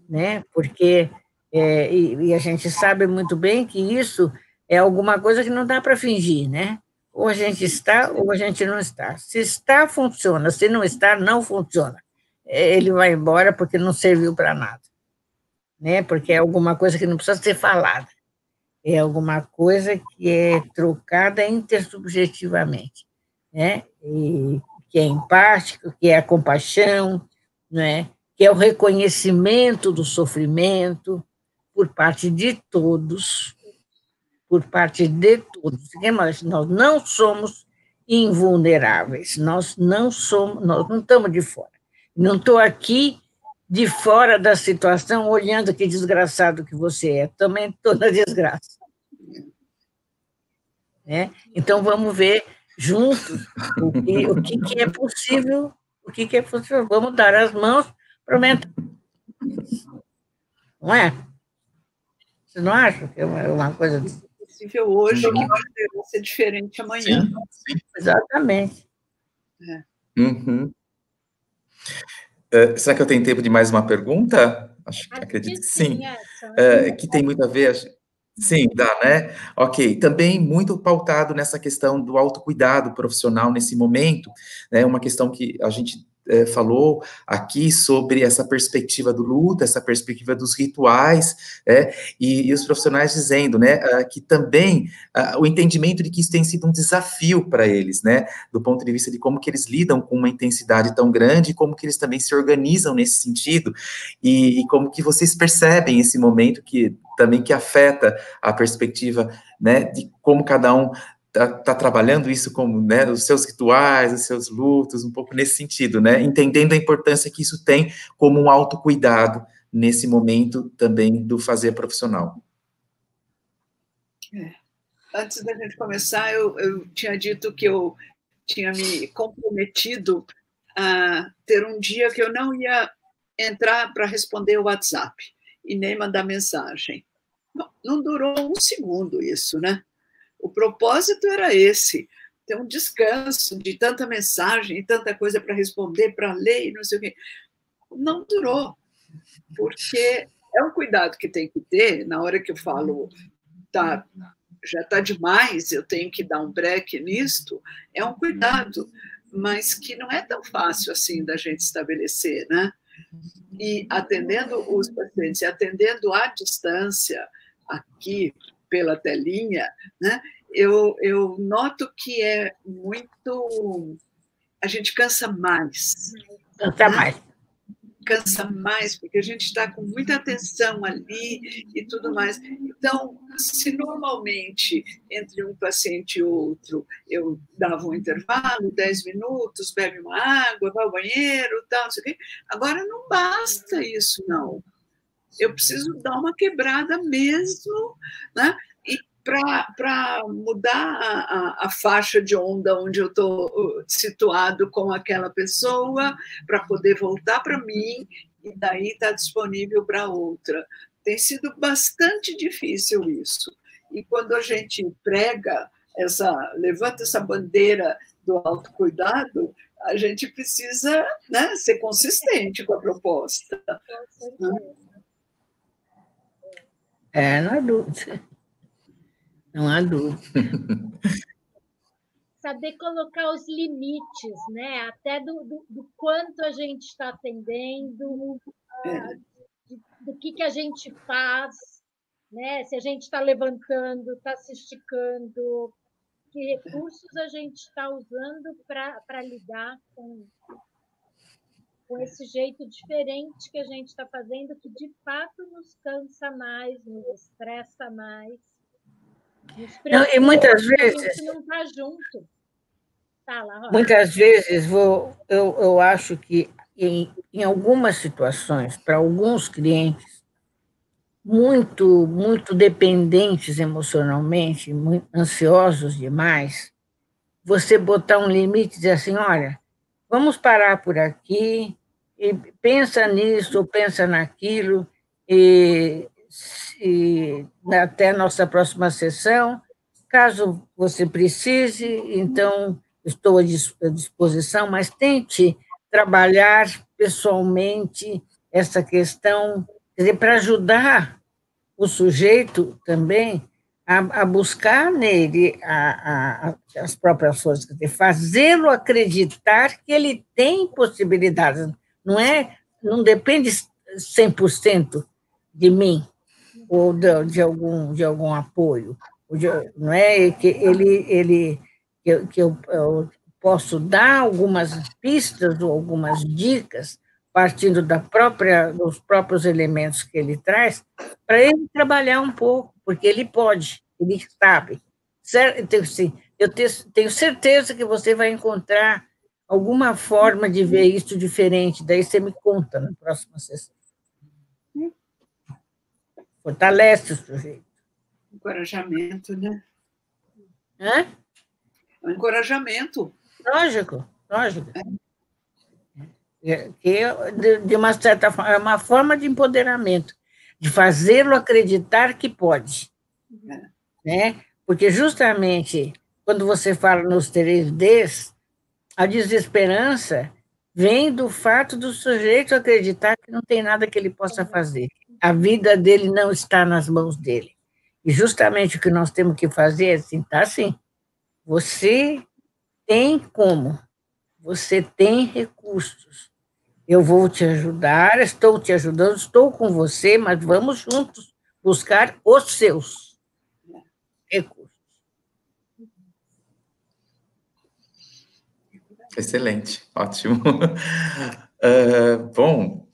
né? Porque, e a gente sabe muito bem que isso é alguma coisa que não dá para fingir, né? Ou a gente está, ou a gente não está. Se está, funciona. Se não está, não funciona. Ele vai embora porque não serviu para nada, né? Porque é alguma coisa que não precisa ser falada. É alguma coisa que é trocada intersubjetivamente, né? E que é empático, que é a compaixão, né? Que é o reconhecimento do sofrimento por parte de todos, Nós não somos invulneráveis, nós não estamos de fora. Não estou aqui de fora da situação, olhando que desgraçado que você é, também estou na desgraça. Né? Então, vamos ver juntos o que é possível, vamos dar as mãos para aumentar. Não é? Você não acha que é uma coisa... possível hoje, que vai ser diferente amanhã. Sim. Exatamente. Uhum. Será que eu tenho tempo de mais uma pergunta? Acredito que sim. Que tem muito a ver... Sim, dá, né? Ok. Também muito pautado nessa questão do autocuidado profissional nesse momento, né? Uma questão que a gente falou aqui sobre essa perspectiva do luto, essa perspectiva dos rituais, e os profissionais dizendo, né, que também o entendimento de que isso tem sido um desafio para eles, né, do ponto de vista de como que eles lidam com uma intensidade tão grande, e como que eles também se organizam nesse sentido, e como que vocês percebem esse momento que também que afeta a perspectiva, né, de como cada um está trabalhando isso como, né, os seus rituais, os seus lutos, um pouco nesse sentido, né, entendendo a importância que isso tem como um autocuidado nesse momento também do fazer profissional. Antes da gente começar, eu tinha dito que eu tinha me comprometido a ter um dia que eu não ia entrar para responder o WhatsApp e nem mandar mensagem. Não durou um segundo isso, né? O propósito era esse, ter um descanso de tanta mensagem, tanta coisa para responder, para ler e não sei o quê. Não durou, porque é um cuidado que tem que ter, na hora que eu falo, já está demais, eu tenho que dar um break nisto, é um cuidado, mas que não é tão fácil assim da gente estabelecer, né? E atendendo os pacientes, atendendo à distância, aqui pela telinha, né? Eu noto que é muito... A gente cansa mais. Cansa mais. Cansa mais, porque a gente está com muita atenção ali e tudo mais. Então, se normalmente entre um paciente e outro eu dava um intervalo, 10 minutos, bebe uma água, vai ao banheiro, tal, não sei o quê, agora não basta isso, não. Eu preciso dar uma quebrada mesmo, né? E para mudar a faixa de onda onde eu estou situado com aquela pessoa, para poder voltar para mim e daí estar disponível para outra. Tem sido bastante difícil isso. E quando a gente prega levanta essa bandeira do autocuidado, a gente precisa, né, ser consistente com a proposta. Não há dúvida. Não há dúvida. Saber colocar os limites, né? Até do quanto a gente está atendendo, do que a gente faz, né? Se a gente está levantando, está se esticando, que recursos a gente está usando para lidar com esse jeito diferente que a gente está fazendo, que de fato nos cansa mais, nos estressa mais. Não, e muitas vezes não está junto. Tá lá, muitas vezes eu acho que em algumas situações, para alguns clientes muito dependentes emocionalmente, muito ansiosos demais, você botar um limite e dizer assim, olha, vamos parar por aqui, e pensa nisso, ou pensa naquilo, e até a nossa próxima sessão, caso você precise, então estou à disposição, mas tente trabalhar pessoalmente essa questão, quer dizer, para ajudar o sujeito também a buscar nele as próprias forças, quer dizer, fazê-lo acreditar que ele tem possibilidades, não depende 100% de mim, ou de algum apoio, não é que eu posso dar algumas pistas ou algumas dicas partindo dos próprios elementos que ele traz, para ele trabalhar um pouco, porque ele pode, ele sabe. Então, assim, eu tenho certeza que você vai encontrar alguma forma de ver isso diferente, daí você me conta na próxima sessão. Fortalece o sujeito. Encorajamento, né? Hã? Um encorajamento. Lógico. Que, de uma certa forma, é uma forma de empoderamento, de fazê-lo acreditar que pode. Né? Porque, justamente, quando você fala nos 3Ds, a desesperança vem do fato do sujeito acreditar que não tem nada que ele possa fazer. A vida dele não está nas mãos dele. E justamente o que nós temos que fazer é assim, tá assim, você tem como, você tem recursos, eu vou te ajudar, estou te ajudando, estou com você, mas vamos juntos buscar os seus recursos. Excelente, ótimo. Bom,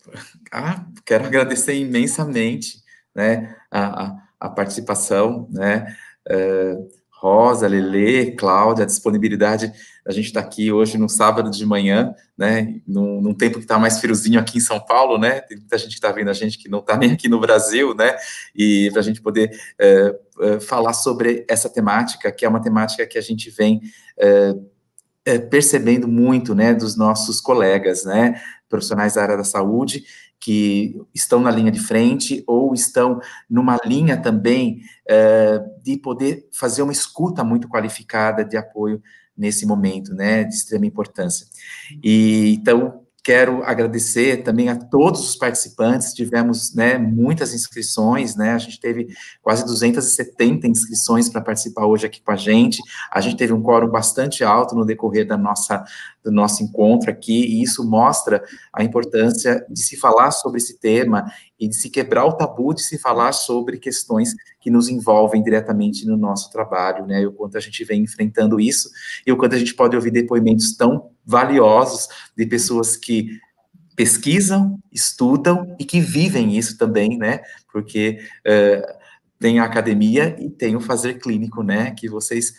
quero agradecer imensamente, né, a participação, né, Rosa, Lelê, Cláudia, a disponibilidade. A gente está aqui hoje no sábado de manhã, né, num tempo que está mais friozinho aqui em São Paulo, né, tem muita gente que está vendo a gente que não está nem aqui no Brasil, né, e para a gente poder falar sobre essa temática, que é uma temática que a gente vem percebendo muito, né, dos nossos colegas, né, profissionais da área da saúde, que estão na linha de frente ou estão numa linha também de poder fazer uma escuta muito qualificada de apoio nesse momento, né, de extrema importância. E, então, Quero agradecer também a todos os participantes, tivemos, né, muitas inscrições, né, a gente teve quase 270 inscrições para participar hoje aqui com a gente teve um quórum bastante alto no decorrer do nosso encontro aqui, e isso mostra a importância de se falar sobre esse tema e de se quebrar o tabu de se falar sobre questões que nos envolvem diretamente no nosso trabalho, né, e o quanto a gente vem enfrentando isso, e o quanto a gente pode ouvir depoimentos tão valiosos de pessoas que pesquisam, estudam e que vivem isso também, né, porque tem a academia e tem o fazer clínico, né, que vocês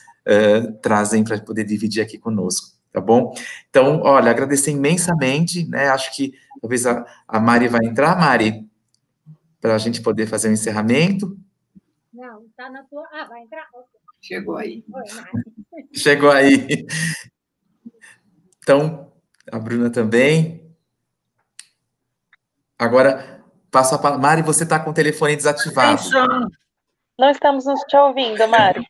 trazem para poder dividir aqui conosco, tá bom? Então, olha, agradecer imensamente, né, acho que talvez a Mari vai entrar, Mari, para a gente poder fazer o encerramento. Não, está na tua... Ah, vai entrar? Chegou aí. Oi, Mari. Chegou aí. Então, a Bruna também. Agora, passo a palavra. Mari, você está com o telefone desativado. Não estamos nos te ouvindo, Mari.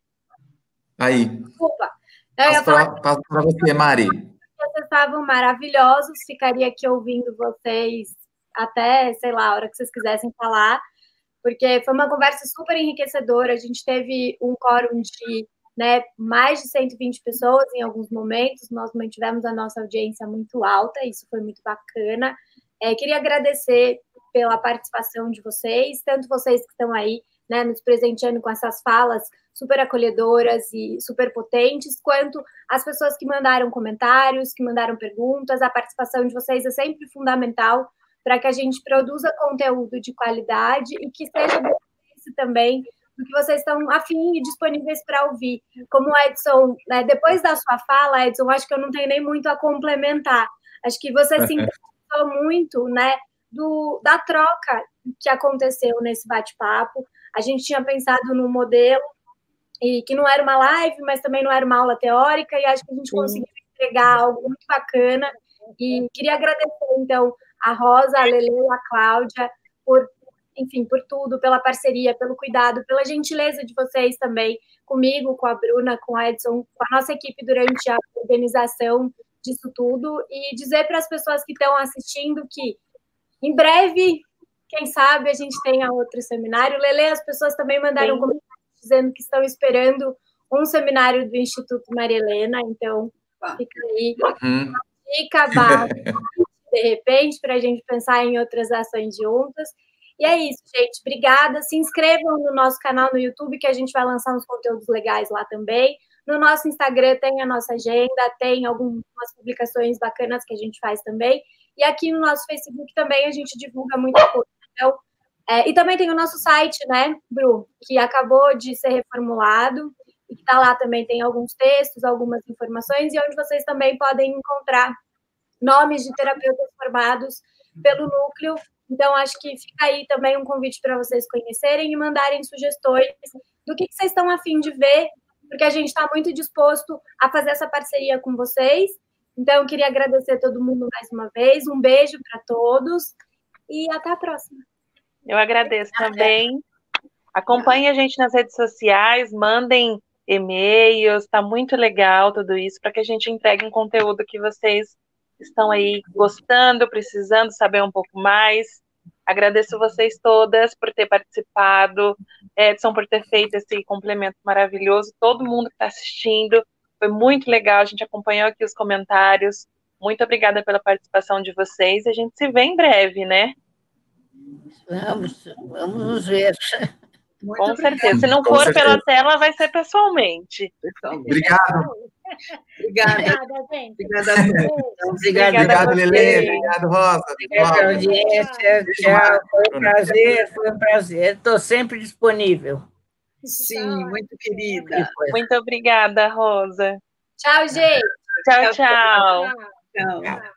Aí. Desculpa. Passo para você, Mari. Vocês estavam maravilhosos, ficaria aqui ouvindo vocês até, sei lá, a hora que vocês quisessem falar, porque foi uma conversa super enriquecedora. A gente teve um quórum de, né, mais de 120 pessoas em alguns momentos, nós mantivemos a nossa audiência muito alta, isso foi muito bacana. Queria agradecer pela participação de vocês, tanto vocês que estão aí, né, nos presenteando com essas falas super acolhedoras e super potentes, quanto as pessoas que mandaram comentários, que mandaram perguntas. A participação de vocês é sempre fundamental para que a gente produza conteúdo de qualidade e que seja benefício também do que vocês estão afim e disponíveis para ouvir. Como o Edson, né, depois da sua fala, Edson, acho que eu não tenho nem muito a complementar. Acho que você se interessou muito, né, da troca que aconteceu nesse bate-papo. A gente tinha pensado no modelo, e que não era uma live, mas também não era uma aula teórica, e acho que a gente conseguiu entregar algo muito bacana. E queria agradecer, então, a Rosa, a Lele e a Cláudia por, enfim, por tudo, pela parceria, pelo cuidado, pela gentileza de vocês também, comigo, com a Bruna, com a Edson, com a nossa equipe durante a organização disso tudo, e dizer para as pessoas que estão assistindo que, em breve, quem sabe, a gente tenha outro seminário. Lele, as pessoas também mandaram comentários dizendo que estão esperando um seminário do Instituto Maria Helena, então fica aí, fica de repente, para a gente pensar em outras ações juntas. E é isso, gente, obrigada. Se inscrevam no nosso canal no YouTube, que a gente vai lançar uns conteúdos legais lá também. No nosso Instagram tem a nossa agenda, tem algumas publicações bacanas que a gente faz também. E aqui no nosso Facebook também a gente divulga muita coisa. Então, e também tem o nosso site, né, Bru, que acabou de ser reformulado, e que está lá também, tem alguns textos, algumas informações, e onde vocês também podem encontrar nomes de terapeutas formados pelo núcleo. Então, acho que fica aí também um convite para vocês conhecerem e mandarem sugestões do que vocês estão a fim de ver, porque a gente está muito disposto a fazer essa parceria com vocês. Então, eu queria agradecer a todo mundo mais uma vez, um beijo para todos, e até a próxima. Eu agradeço também. Acompanhem a gente nas redes sociais, mandem e-mails, está muito legal tudo isso, para que a gente entregue um conteúdo que vocês estão aí gostando, precisando saber um pouco mais. Agradeço vocês todas por ter participado, Edson por ter feito esse complemento maravilhoso, todo mundo que está assistindo, foi muito legal, a gente acompanhou aqui os comentários. Muito obrigada pela participação de vocês, a gente se vê em breve, né? Vamos nos ver. Muito com obrigada. certeza. Se não Com for certeza. pela tela, vai ser pessoalmente. Obrigado. Obrigada. Obrigada, gente. Obrigada a todos. Obrigado, Obrigada a Lele. vocês. Obrigado, Rosa. obrigado, Cláudia. audiência. Tchau. Foi um prazer. Estou sempre disponível. Sim, muito querida. Muito obrigada, Rosa. Tchau, gente. Tchau, tchau. Tchau. Tchau.